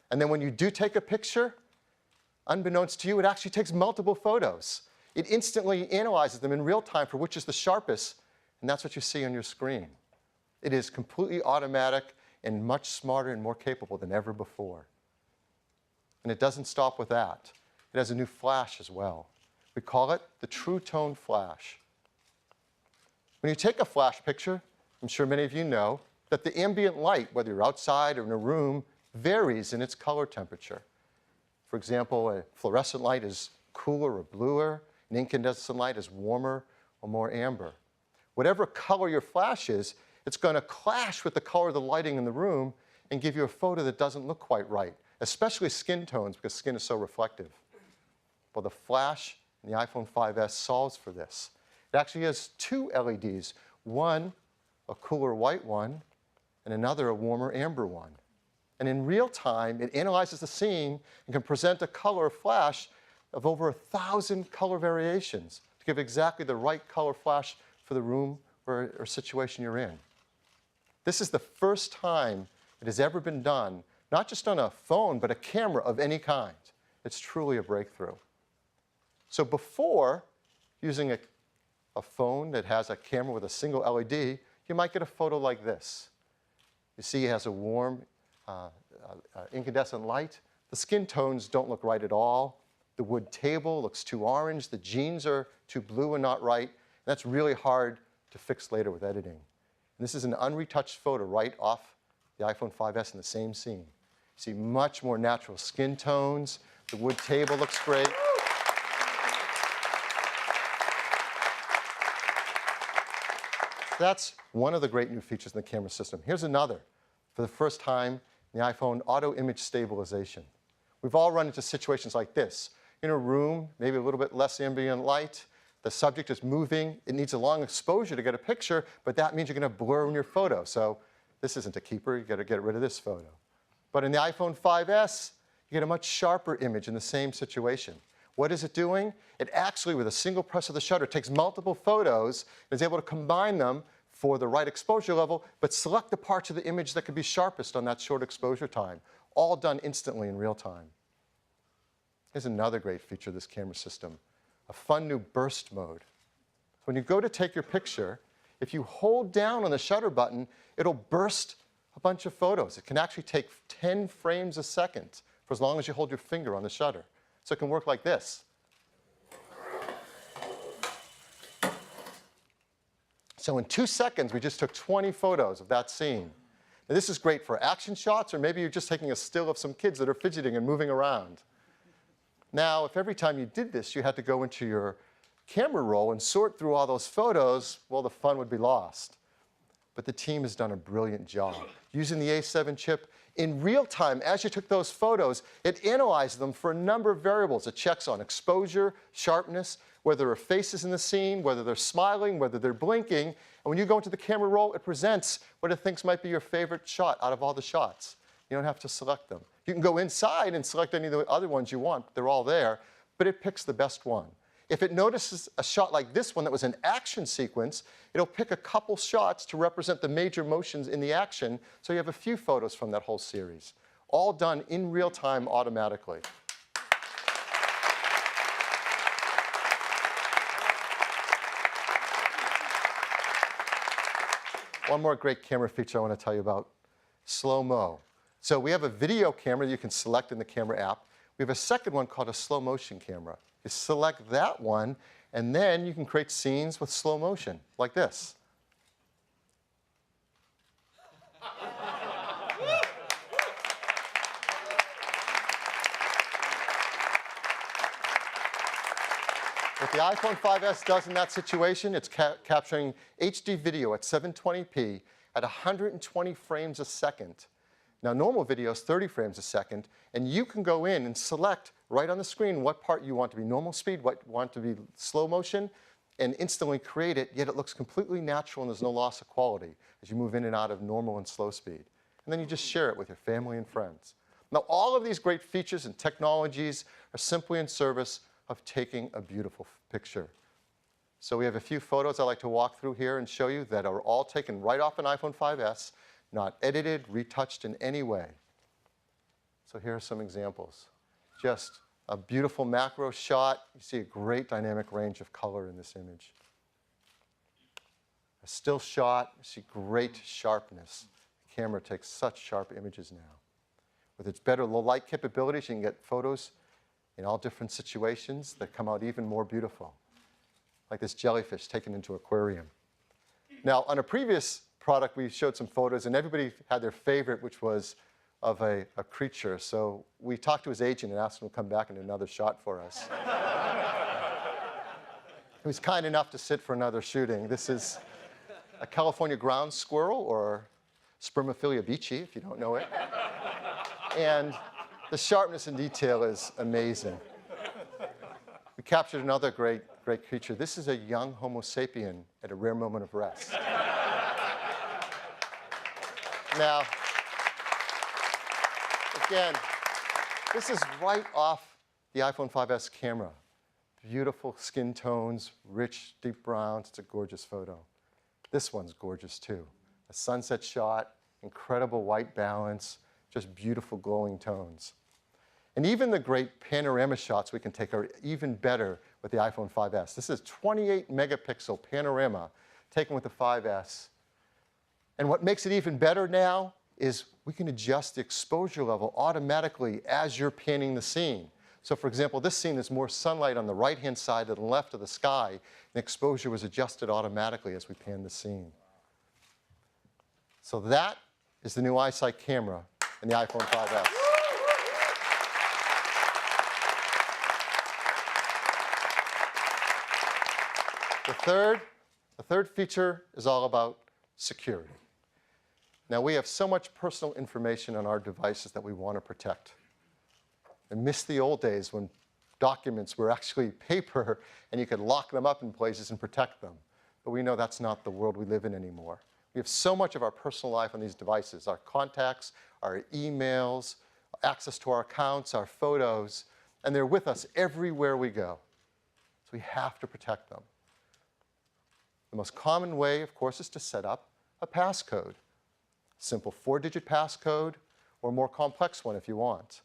And then when you do take a picture, unbeknownst to you, it actually takes multiple photos. It instantly analyzes them in real time for which is the sharpest, and that's what you see on your screen. It is completely automatic and much smarter and more capable than ever before. And it doesn't stop with that. It has a new flash as well. We call it the True Tone Flash. When you take a flash picture, I'm sure many of you know that the ambient light, whether you're outside or in a room, varies in its color temperature. For example, a fluorescent light is cooler or bluer, an incandescent light is warmer or more amber. Whatever color your flash is, it's going to clash with the color of the lighting in the room and give you a photo that doesn't look quite right, especially skin tones because skin is so reflective. Well, the flash in the iPhone 5S solves for this. It actually has two LEDs, one a cooler white one and another a warmer amber one. And in real time, it analyzes the scene and can present a color flash of over 1,000 color variations to give exactly the right color flash for the room or situation you're in. This is the first time it has ever been done, not just on a phone, but a camera of any kind. It's truly a breakthrough. So before using a phone that has a camera with a single LED, you might get a photo like this. You see it has a warm incandescent light. The skin tones don't look right at all. The wood table looks too orange. The jeans are too blue and not right. And that's really hard to fix later with editing. And this is an unretouched photo right off the iPhone 5S in the same scene. You see much more natural skin tones. The wood table looks great. That's one of the great new features in the camera system. Here's another. For the first time in the iPhone, auto image stabilization. We've all run into situations like this. In a room, maybe a little bit less ambient light, the subject is moving, it needs a long exposure to get a picture, but that means you're going to blur in your photo. So this isn't a keeper, you got to get rid of this photo. But in the iPhone 5S, you get a much sharper image in the same situation. What is it doing? It actually, with a single press of the shutter, takes multiple photos and is able to combine them for the right exposure level, but select the parts of the image that could be sharpest on that short exposure time, all done instantly in real time. Here's another great feature of this camera system, a fun new burst mode. When you go to take your picture, if you hold down on the shutter button, it'll burst a bunch of photos. It can actually take 10 frames a second for as long as you hold your finger on the shutter. So it can work like this. So in 2 seconds, we just took 20 photos of that scene. Now, this is great for action shots, or maybe you're just taking a still of some kids that are fidgeting and moving around. Now, if every time you did this, you had to go into your camera roll and sort through all those photos, well, the fun would be lost. But the team has done a brilliant job. Using the A7 chip, in real time, as you took those photos, it analyzed them for a number of variables. It checks on exposure, sharpness, whether there are faces in the scene, whether they're smiling, whether they're blinking. And when you go into the camera roll, it presents what it thinks might be your favorite shot out of all the shots. You don't have to select them. You can go inside and select any of the other ones you want. They're all there, but it picks the best one. If it notices a shot like this one that was an action sequence, it'll pick a couple shots to represent the major motions in the action, so you have a few photos from that whole series, all done in real time automatically. One more great camera feature I want to tell you about, slow-mo. So we have a video camera that you can select in the camera app. We have a second one called a slow motion camera. You select that one, and then you can create scenes with slow motion, like this. What the iPhone 5S does in that situation, it's capturing HD video at 720p at 120 frames a second. Now, normal video is 30 frames a second, and you can go in and select right on the screen what part you want to be normal speed, what you want to be slow motion, and instantly create it, yet it looks completely natural and there's no loss of quality as you move in and out of normal and slow speed. And then you just share it with your family and friends. Now, all of these great features and technologies are simply in service of taking a beautiful picture. So we have a few photos I'd like to walk through here and show you that are all taken right off an iPhone 5S, not edited, retouched in any way. So here are some examples. Just a beautiful macro shot. You see a great dynamic range of color in this image. A still shot, you see great sharpness. The camera takes such sharp images now. With its better low light capabilities, you can get photos in all different situations that come out even more beautiful. Like this jellyfish taken into an aquarium. Now, on a previous product, we showed some photos, and everybody had their favorite, which was of a creature. So we talked to his agent and asked him to come back and do another shot for us. He was kind enough to sit for another shooting. This is a California ground squirrel, or Spermophilia beachy, if you don't know it. And the sharpness and detail is amazing. We captured another great creature. This is a young Homo sapien at a rare moment of rest. Now, again, this is right off the iPhone 5S camera. Beautiful skin tones, rich, deep browns. It's a gorgeous photo. This one's gorgeous, too. A sunset shot, incredible white balance, just beautiful glowing tones. And even the great panorama shots we can take are even better with the iPhone 5S. This is 28 megapixel panorama taken with the 5S. And what makes it even better now is we can adjust the exposure level automatically as you're panning the scene. So for example, this scene, there's more sunlight on the right-hand side than the left of the sky, and exposure was adjusted automatically as we pan the scene. So that is the new iSight camera in the iPhone 5S. The third feature is all about security. Now, we have so much personal information on our devices that we want to protect. I miss the old days when documents were actually paper and you could lock them up in places and protect them. But we know that's not the world we live in anymore. We have so much of our personal life on these devices, our contacts, our emails, access to our accounts, our photos, and they're with us everywhere we go. So we have to protect them. The most common way, of course, is to set up a passcode. Simple 4-digit passcode, or a more complex one if you want.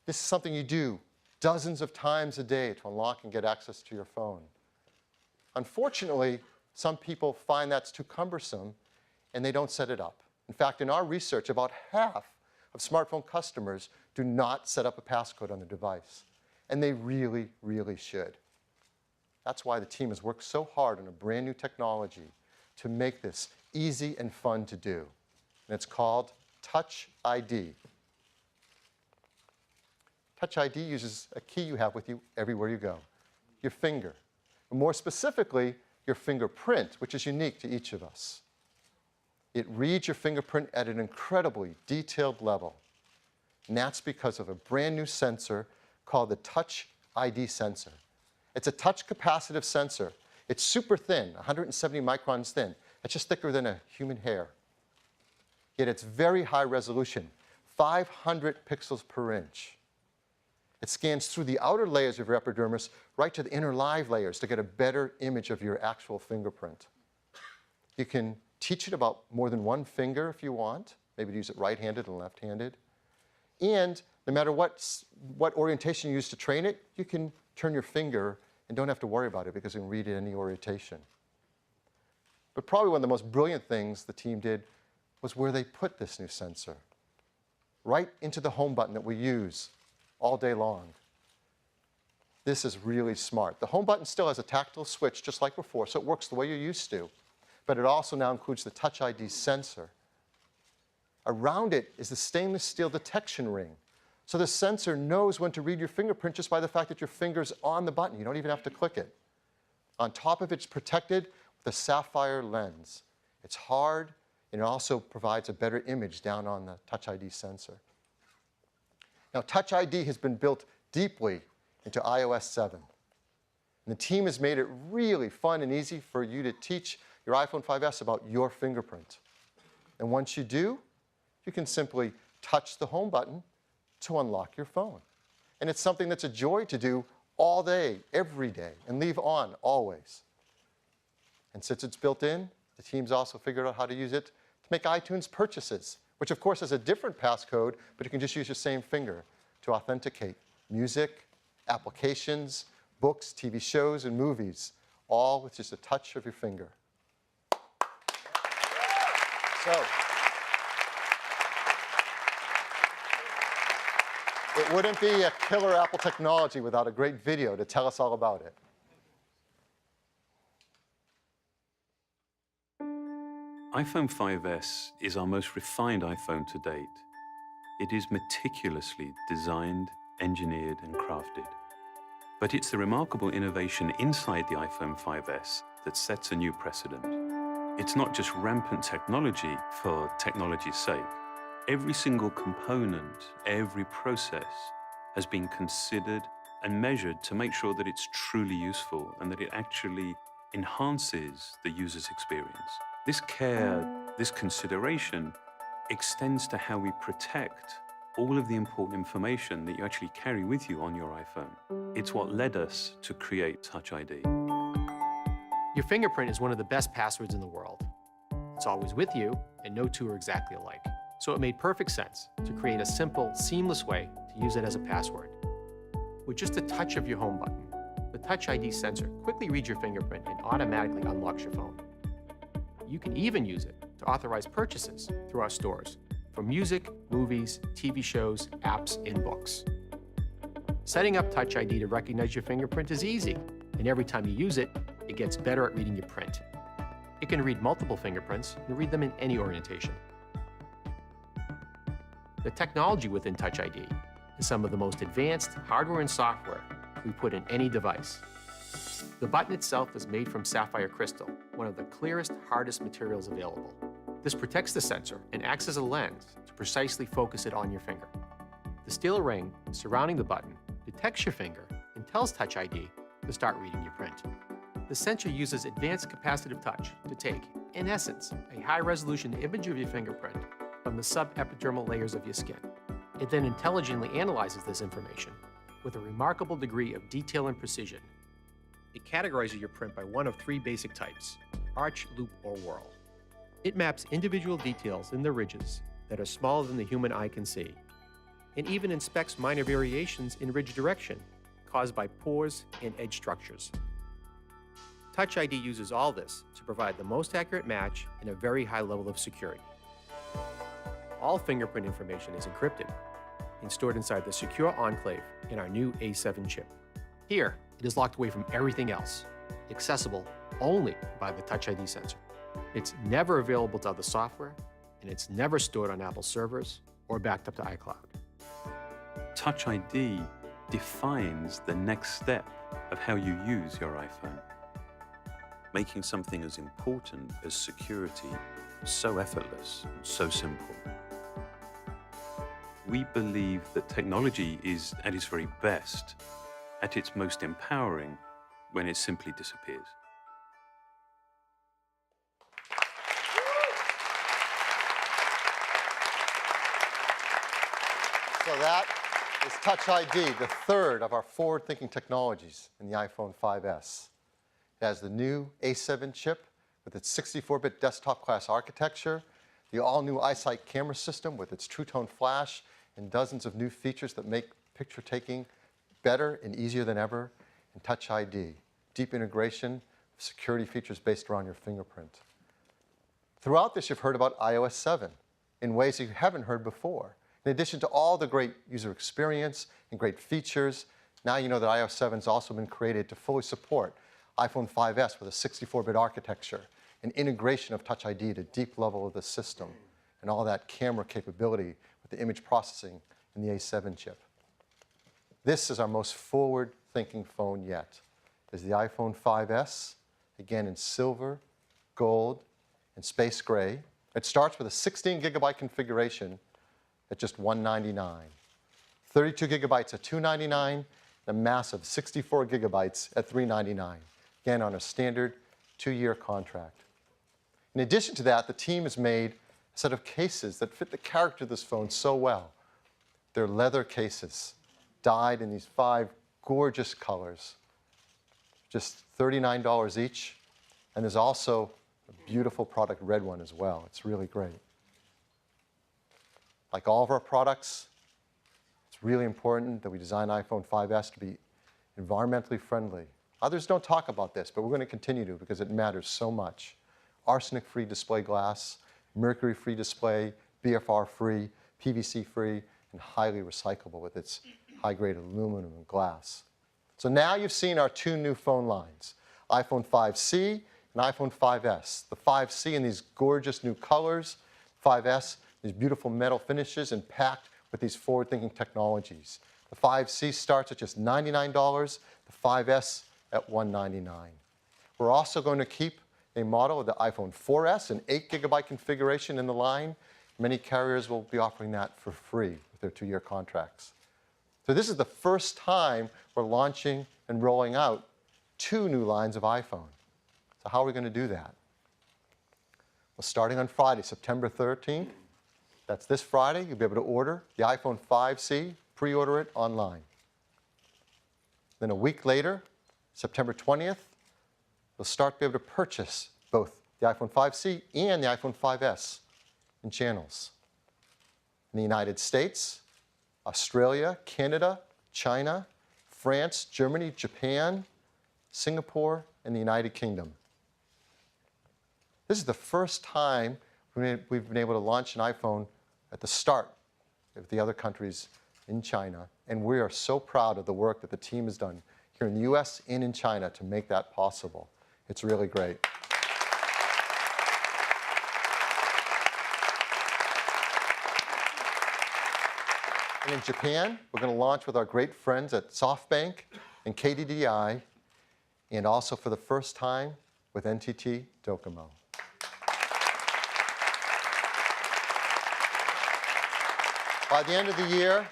This is something you do dozens of times a day to unlock and get access to your phone. Unfortunately, some people find that's too cumbersome and they don't set it up. In fact, in our research, about half of smartphone customers do not set up a passcode on their device. And they really, really should. That's why the team has worked so hard on a brand new technology to make this easy and fun to do. And it's called Touch ID. Touch ID uses a key you have with you everywhere you go, your finger. But more specifically, your fingerprint, which is unique to each of us. It reads your fingerprint at an incredibly detailed level. And that's because of a brand new sensor called the Touch ID sensor. It's a touch capacitive sensor. It's super thin, 170 microns thin. It's just thicker than a human hair. Yet it's very high resolution, 500 pixels per inch. It scans through the outer layers of your epidermis right to the inner live layers to get a better image of your actual fingerprint. You can teach it about more than one finger if you want, maybe use it right-handed and left-handed. And no matter what orientation you use to train it, you can turn your finger and don't have to worry about it because you can read it any orientation. But probably one of the most brilliant things the team did was where they put this new sensor. Right into the home button that we use all day long. This is really smart. The home button still has a tactile switch just like before, so it works the way you're used to. But it also now includes the Touch ID sensor. Around it is the stainless steel detection ring. So the sensor knows when to read your fingerprint just by the fact that your finger's on the button. You don't even have to click it. On top of it, it's protected with a sapphire lens. It's hard, and it also provides a better image down on the Touch ID sensor. Now, Touch ID has been built deeply into iOS 7. And the team has made it really fun and easy for you to teach your iPhone 5S about your fingerprint. And once you do, you can simply touch the home button to unlock your phone. And it's something that's a joy to do all day, every day, and leave on always. And since it's built in, the team's also figured out how to use it to make iTunes purchases, which of course has a different passcode, but you can just use your same finger to authenticate music, applications, books, TV shows, and movies, all with just a touch of your finger. So, it wouldn't be a killer Apple technology without a great video to tell us all about it. iPhone 5S is our most refined iPhone to date. It is meticulously designed, engineered, and crafted. But it's the remarkable innovation inside the iPhone 5S that sets a new precedent. It's not just rampant technology for technology's sake. Every single component, every process has been considered and measured to make sure that it's truly useful and that it actually enhances the user's experience. This care, this consideration extends to how we protect all of the important information that you actually carry with you on your iPhone. It's what led us to create Touch ID. Your fingerprint is one of the best passwords in the world. It's always with you, and no two are exactly alike. So it made perfect sense to create a simple, seamless way to use it as a password. With just a touch of your home button, the Touch ID sensor quickly reads your fingerprint and automatically unlocks your phone. You can even use it to authorize purchases through our stores for music, movies, TV shows, apps, and books. Setting up Touch ID to recognize your fingerprint is easy, and every time you use it, it gets better at reading your print. It can read multiple fingerprints and read them in any orientation. The technology within Touch ID is some of the most advanced hardware and software we put in any device. The button itself is made from sapphire crystal, one of the clearest, hardest materials available. This protects the sensor and acts as a lens to precisely focus it on your finger. The steel ring surrounding the button detects your finger and tells Touch ID to start reading your print. The sensor uses advanced capacitive touch to take, in essence, a high-resolution image of your fingerprint from the subepidermal layers of your skin. It then intelligently analyzes this information with a remarkable degree of detail and precision. It categorizes your print by one of three basic types: arch, loop, or whorl. It maps individual details in the ridges that are smaller than the human eye can see, and even inspects minor variations in ridge direction caused by pores and edge structures. Touch ID uses all this to provide the most accurate match and a very high level of security. All fingerprint information is encrypted and stored inside the secure enclave in our new A7 chip. Here, it is locked away from everything else, accessible only by the Touch ID sensor. It's never available to other software, and it's never stored on Apple servers or backed up to iCloud. Touch ID defines the next step of how you use your iPhone, making something as important as security so effortless and so simple. We believe that technology is at its very best, at its most empowering, when it simply disappears. So that is Touch ID, the third of our forward-thinking technologies in the iPhone 5S. It has the new A7 chip with its 64-bit desktop-class architecture, the all-new iSight camera system with its True Tone flash, and dozens of new features that make picture taking better and easier than ever, and Touch ID, deep integration of security features based around your fingerprint. Throughout this, you've heard about iOS 7 in ways you haven't heard before. In addition to all the great user experience and great features, now you know that iOS 7 has also been created to fully support iPhone 5S with a 64-bit architecture, and integration of Touch ID at a deep level of the system, and all that camera capability with the image processing in the A7 chip. This is our most forward-thinking phone yet. Is the iPhone 5S, again in silver, gold, and space gray. It starts with a 16-gigabyte configuration at just $199. 32 gigabytes at $299, and a massive 64 gigabytes at $399, again on a standard 2-year contract. In addition to that, the team has made a set of cases that fit the character of this phone so well. They're leather cases, dyed in these 5 gorgeous colors, just $39 each, and there's also a beautiful product red one as well. It's really great. Like all of our products, it's really important that we design iPhone 5S to be environmentally friendly. Others don't talk about this, but we're going to continue to because it matters so much. Arsenic-free display glass, mercury-free display, BFR-free, PVC-free, and highly recyclable with its high-grade aluminum and glass. So now you've seen our 2 new phone lines, iPhone 5C and iPhone 5S. The 5C in these gorgeous new colors, 5S, these beautiful metal finishes and packed with these forward-thinking technologies. The 5C starts at just $99, the 5S at $199. We're also going to keep a model of the iPhone 4S, an 8-gigabyte configuration in the line. Many carriers will be offering that for free with their 2-year contracts. So this is the first time we're launching and rolling out 2 new lines of iPhone. So how are we going to do that? Well, starting on Friday, September 13th, that's this Friday, you'll be able to order the iPhone 5C, pre-order it online. Then a week later, September 20th, you'll start to be able to purchase both the iPhone 5C and the iPhone 5S in channels. In the United States, Australia, Canada, China, France, Germany, Japan, Singapore, and the United Kingdom. This is the first time we've been able to launch an iPhone at the start of the other countries in China, and we are so proud of the work that the team has done here in the US and in China to make that possible. It's really great. And in Japan, we're going to launch with our great friends at SoftBank and KDDI, and also for the first time with NTT Docomo. By the end of the year,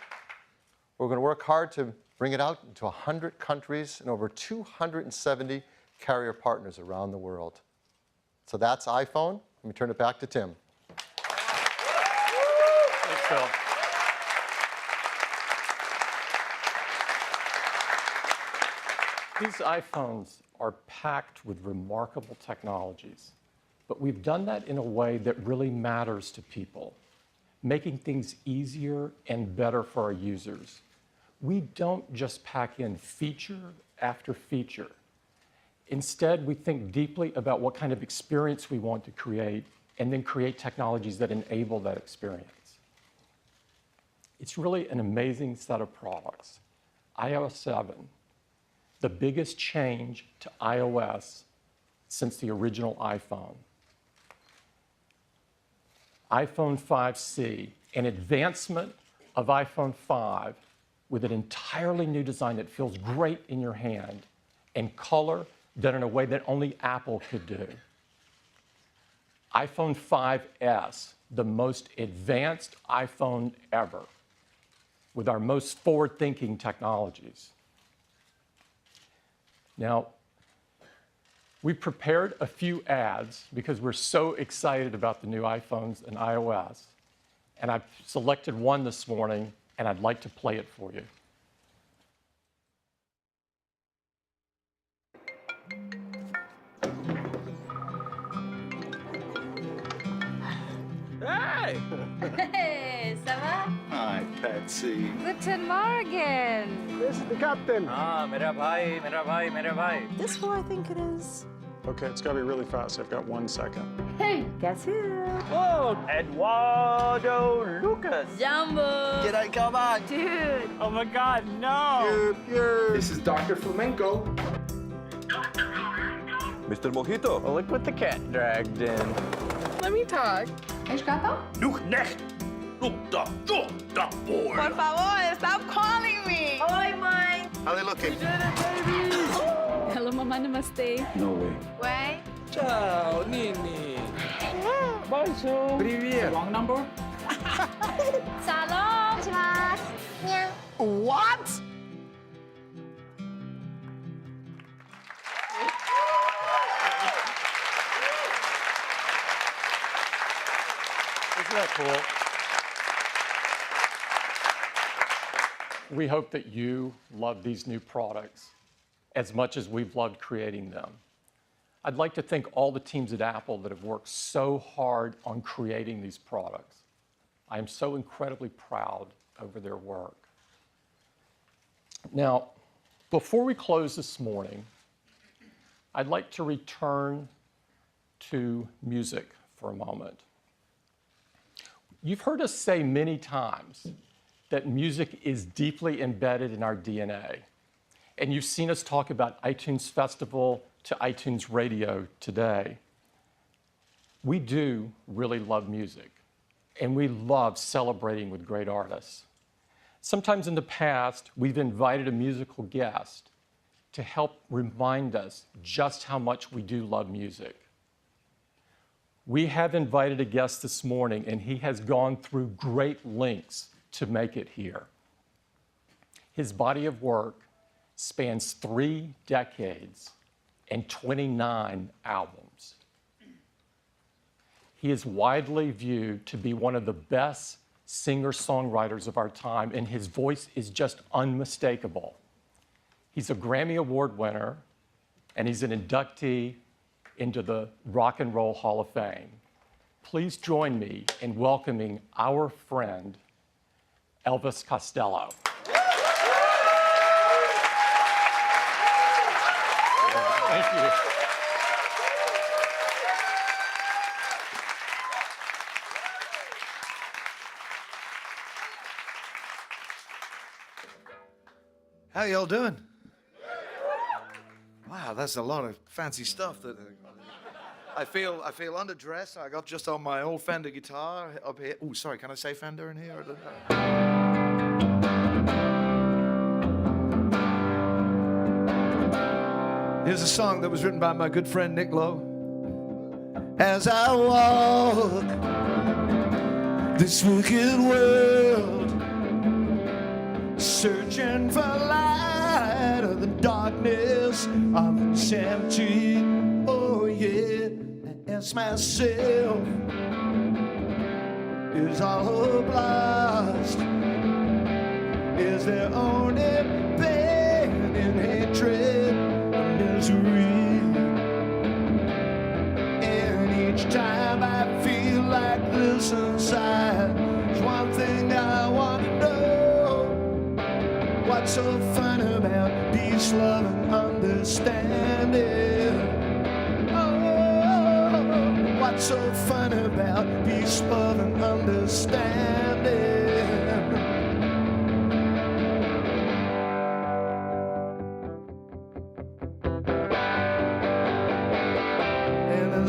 we're going to work hard to bring it out into 100 countries and over 270 carrier partners around the world. So that's iPhone. Let me turn it back to Tim. Thanks, Phil. These iPhones are packed with remarkable technologies, but we've done that in a way that really matters to people, making things easier and better for our users. We don't just pack in feature after feature. Instead, we think deeply about what kind of experience we want to create and then create technologies that enable that experience. It's really an amazing set of products. iOS 7, the biggest change to iOS since the original iPhone. iPhone 5C, an advancement of iPhone 5 with an entirely new design that feels great in your hand, and color done in a way that only Apple could do. iPhone 5S, the most advanced iPhone ever, with our most forward-thinking technologies. Now, we prepared a few ads because we're so excited about the new iPhones and iOS, and I've selected one this morning, and I'd like to play it for you. Hey, ça va? Hi, Patsy. Guten Morgen. This is the captain. Mera bhai. This who I think it is. Okay, it's got to be really fast. I've got 1 second. Hey, guess who? Whoa, Eduardo Lucas. Jumbo. G'day, come on. Dude. Oh my God, no. This is Dr. Flamenco. Mr. Mojito. Well, look what the cat dragged in. Let me talk. Por favor, stop calling me. Oi, mãe. How they looking? Hello, mamãe, namaste. No way. Way. Ciao, Nini. Bonjour. Привет. Wrong number? Salon. What? Isn't that cool? We hope that you love these new products as much as we've loved creating them. I'd like to thank all the teams at Apple that have worked so hard on creating these products. I am so incredibly proud over their work. Now, before we close this morning, I'd like to return to music for a moment. You've heard us say many times that music is deeply embedded in our DNA. And you've seen us talk about iTunes Festival to iTunes Radio today. We do really love music, and we love celebrating with great artists. Sometimes in the past, we've invited a musical guest to help remind us just how much we do love music. We have invited a guest this morning, and he has gone through great lengths to make it here. His body of work spans 3 decades and 29 albums. He is widely viewed to be one of the best singer-songwriters of our time, and his voice is just unmistakable. He's a Grammy Award winner, and he's an inductee into the Rock and Roll Hall of Fame. Please join me in welcoming our friend, Elvis Costello. Thank you. How y'all doing? Wow, that's a lot of fancy stuff. That I feel underdressed. I got just on my old Fender guitar up here. Oh, sorry, can I say Fender in here? I don't know. Here's a song that was written by my good friend Nick Lowe. As I walk this wicked world, searching for light of the darkness of insanity. Oh yeah, I ask myself, is all hope lost? Is there only pain and hatred and misery? And each time I feel like this inside, there's one thing I want to know. What's so fun about peace, love, and understanding? Oh, what's so fun about peace, love, and understanding?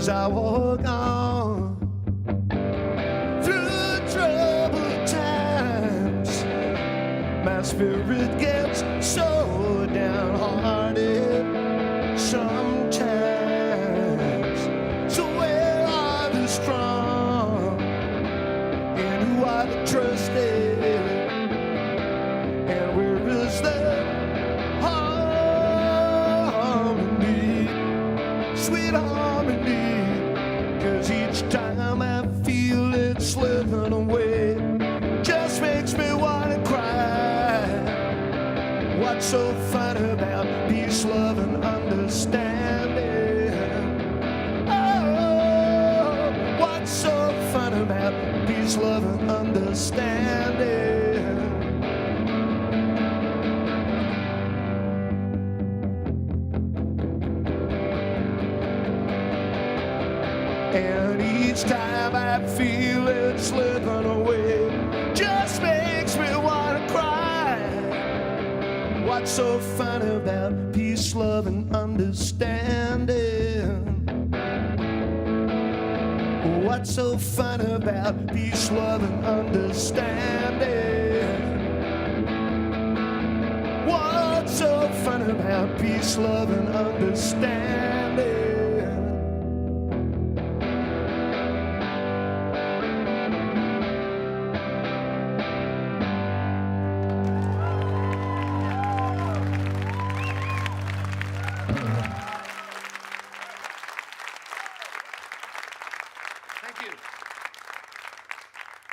As I walk on through troubled times, my spirit gets so downhearted sometimes. So where are the strong and who are the trusted? And where is the harmony, sweet harmony? Each time I feel it slipping away, just makes me wanna cry. What's so fun about peace, love, and understanding? Oh, what's so fun about peace, love, and understanding? And each time I feel it slipping away, just makes me wanna cry. What's so fun about peace, love, and understanding? What's so fun about peace, love, and understanding? What's so fun about peace, love, and understanding?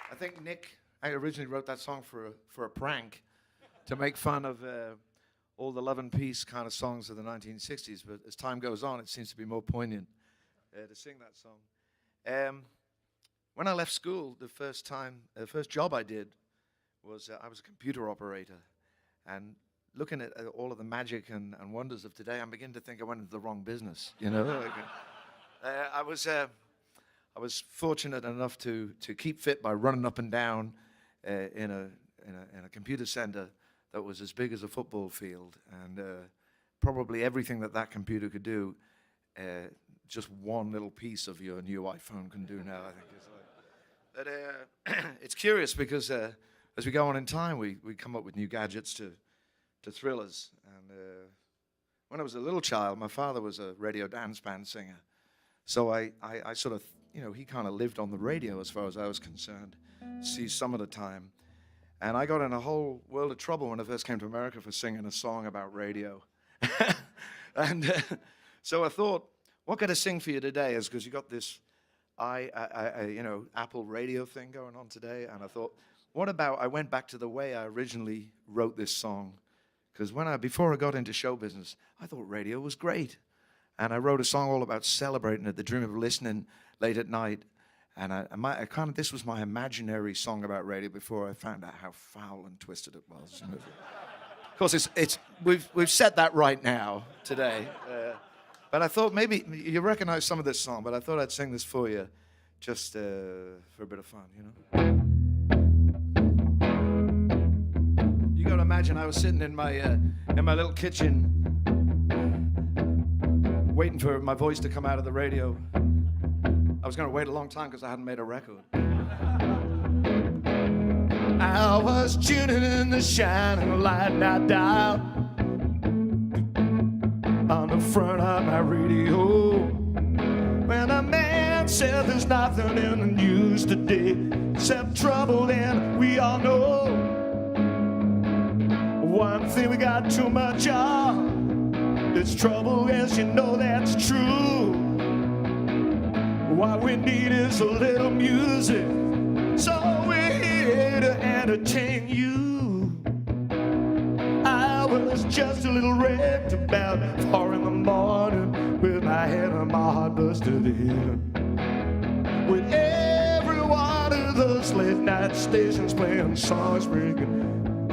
I think Nick, I originally wrote that song for a prank to make fun of all the love and peace kind of songs of the 1960s. But as time goes on, it seems to be more poignant to sing that song. When I left school, the first job I did was I was a computer operator. And looking at all of the magic and wonders of today, I'm beginning to think I went into the wrong business. You know, I was fortunate enough to keep fit by running up and down in a computer center that was as big as a football field, and probably everything that computer could do, just one little piece of your new iPhone can do now. I think it's like, but it's curious because as we go on in time, we come up with new gadgets to thrill us. And when I was a little child, my father was a radio dance band singer, so I sort of, you know, he kind of lived on the radio as far as I was concerned, see some of the time. And I got in a whole world of trouble when I first came to America for singing a song about radio. And so I thought, what could I sing for you today? Is because you got this, Apple radio thing going on today. And I thought, what about, I went back to the way I originally wrote this song. Because before I got into show business, I thought radio was great. And I wrote a song all about celebrating it, the dream of listening late at night. And this was my imaginary song about radio before I found out how foul and twisted it was. Of course, we've set that right now today. But I thought maybe you recognize some of this song, but I thought I'd sing this for you, just for a bit of fun, you know. You got to imagine I was sitting in my little kitchen, waiting for my voice to come out of the radio. I was going to wait a long time because I hadn't made a record. I was tuning in the shining light, I dialed on the front of my radio. When a man said there's nothing in the news today except trouble, then we all know one thing we got too much of. It's trouble, as you know that's true. What we need is a little music, so we're here to entertain you. I was just a little wrecked about 4 in the morning with my head on my heart busted in. With every one of those late night stations playing songs ringing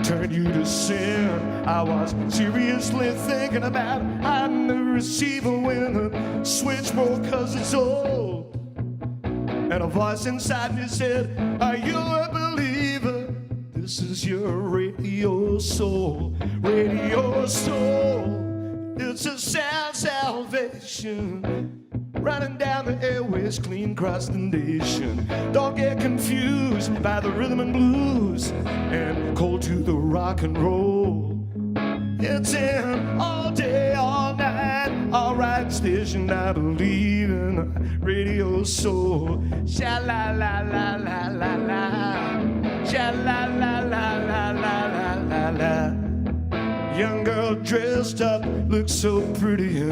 turn you to sin. I was seriously thinking about hiding the receiver when the switch broke 'cause it's old. And a voice inside me said, are you a believer? This is your radio soul. Radio soul. It's a sound salvation running down the airways clean across the nation. Don't get confused by the rhythm and blues and cold to the rock and roll. It's in all day, all night, all right station. I believe in radio soul. Sha la la la la la la. Sha la la la la la la la la. Young girl dressed up, looks so pretty in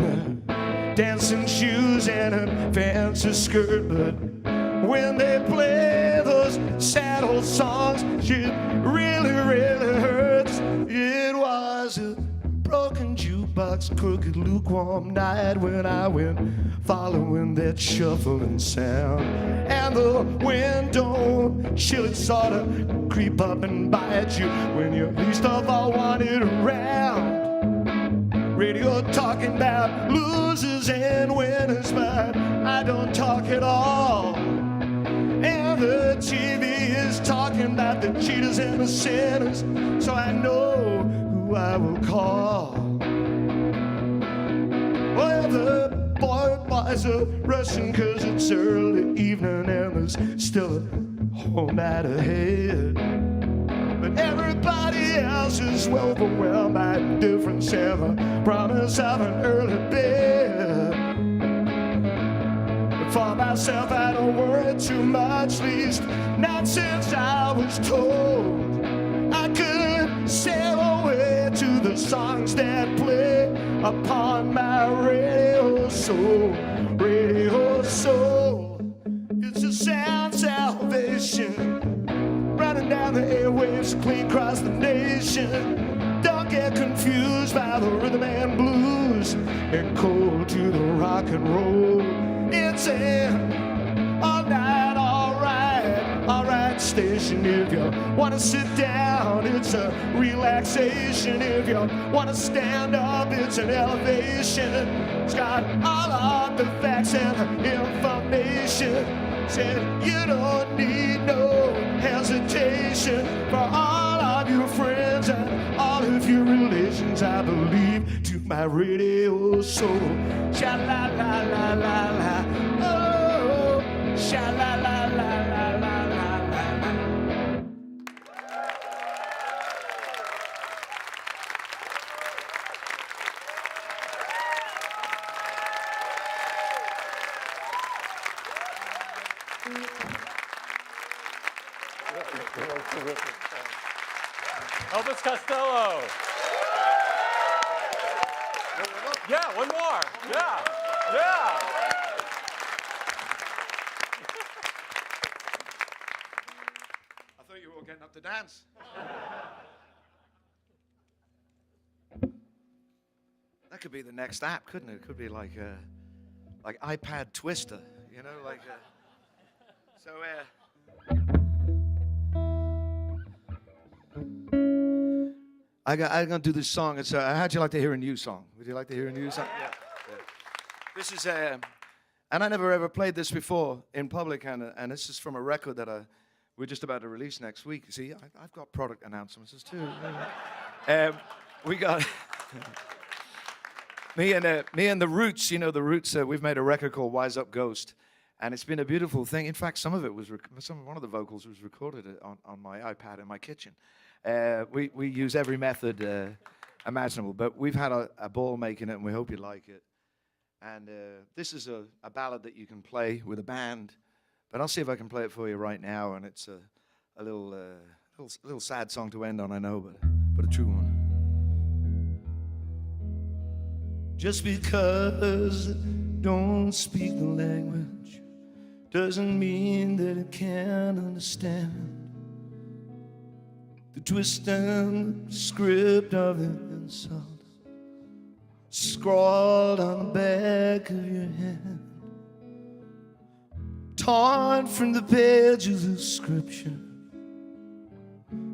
her dancing shoes and a fancy skirt, but when they play those sad old songs, shit really, really hurts. It was a broken jukebox, crooked, lukewarm night when I went following that shuffling sound. And the wind don't chill, it sort of creep up and bite you when you least of all want it around. Radio talking about losers and winners, but I don't talk at all. And the TV is talking about the cheaters and the sinners, so I know who I will call. Well, the boys are rushing 'cause it's early evening and there's still a whole night ahead. But everybody else is well overwhelmed by indifference and the promise of an early bed. But for myself, I don't worry too much, least not since I was told I could sail away to the songs that play upon my radio soul. Radio soul, it's a sound salvation running down the airwaves clean across the nation. Don't get confused by the rhythm and blues and cold to the rock and roll. It's an all night, all right station. If you want to sit down, it's a relaxation. If you want to stand up, it's an elevation. It's got all of the facts and information. Said you don't need no hesitation for all of your friends and all of your relations. I believe to my radio soul. Sha la la la la la. Oh, sha la la la la la la la. Elvis Costello. Yeah, one more. Yeah, yeah. I thought you were all getting up to dance. That could be the next app, couldn't it? It could be like iPad Twister, you know, like. I'm gonna do this song. It's how'd you like to hear a new song? Would you like to hear a new song? Yeah. This is and I never ever played this before in public, and this is from a record that we're just about to release next week. See, I've got product announcements too. We got me and the Roots. You know the Roots. We've made a record called Wise Up Ghost, and it's been a beautiful thing. In fact, some of it was one of the vocals was recorded on my iPad in my kitchen. We use every method imaginable. But we've had a ball making it, and we hope you like it. And this is a ballad that you can play with a band. But I'll see if I can play it for you right now. And it's a little sad song to end on, I know, but a true one. Just because I don't speak the language doesn't mean that I can't understand the twist and the script of the insult scrawled on the back of your hand, torn from the pages of scripture,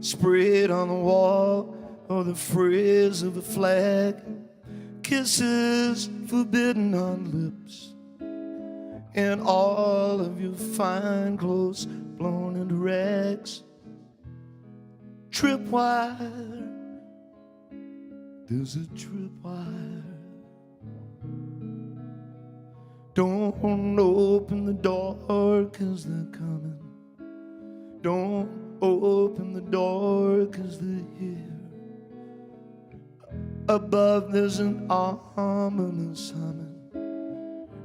sprayed on the wall or the phrase of a flag, kisses forbidden on lips, and all of your fine clothes blown into rags. Tripwire, there's a tripwire. Don't open the door, 'cause they're coming. Don't open the door, 'cause they're here. Above there's an ominous humming.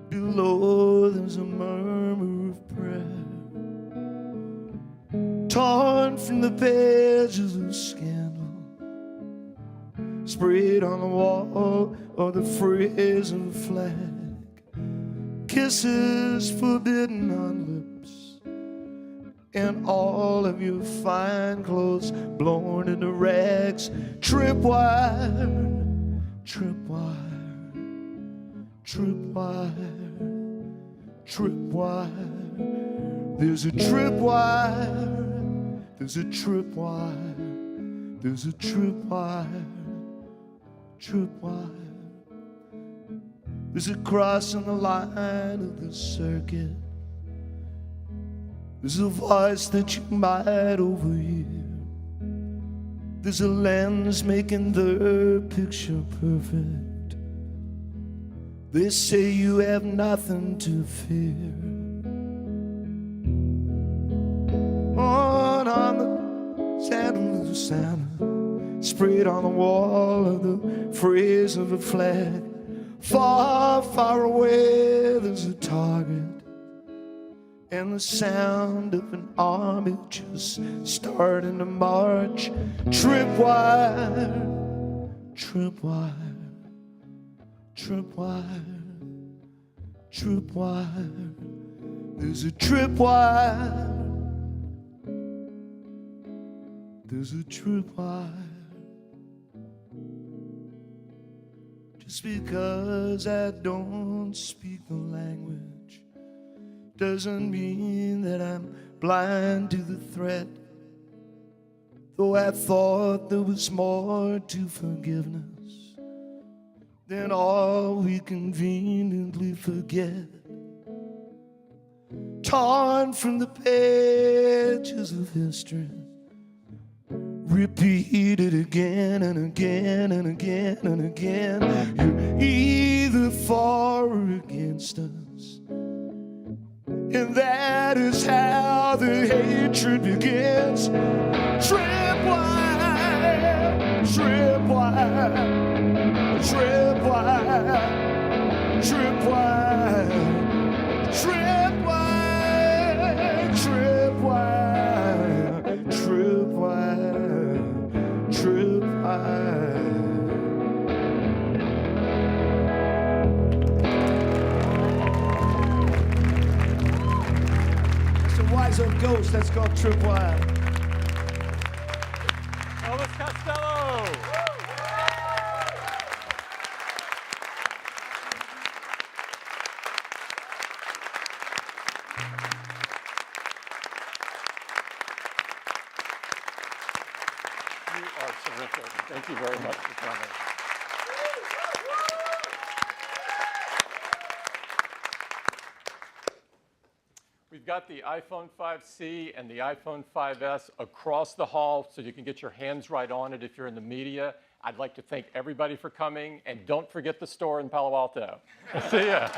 Below there's a murmur of prayer. Torn from the pages of scandal, sprayed on the wall or the phrase of a flag, kisses forbidden on lips, and all of your fine clothes blown into rags. Tripwire, tripwire, tripwire, tripwire. There's a tripwire, there's a tripwire, there's a tripwire, tripwire. There's a cross on the line of the circuit. There's a voice that you might overhear. There's a lens making the picture perfect. They say you have nothing to fear. On the sandal of the Santa, sprayed on the wall of the phrase of a flag. Far, far away there's a target, and the sound of an army just starting to march. Tripwire, tripwire, tripwire, tripwire. There's a tripwire, there's a tripwire. Just because I don't speak the language doesn't mean that I'm blind to the threat. Though I thought there was more to forgiveness than all we conveniently forget. Torn from the pages of history, repeated again and again and again and again. You're either for or against us, and that is how the hatred begins. Tripwire, tripwire, tripwire, tripwire, tripwire, tripwire, tripwire, tripwire. It's a wise old ghost that's called Tripwire. Elvis Costello. You are terrific. Thank you very much for coming. We've got the iPhone 5C and the iPhone 5S across the hall so you can get your hands right on it if you're in the media. I'd like to thank everybody for coming, and don't forget the store in Palo Alto. See ya.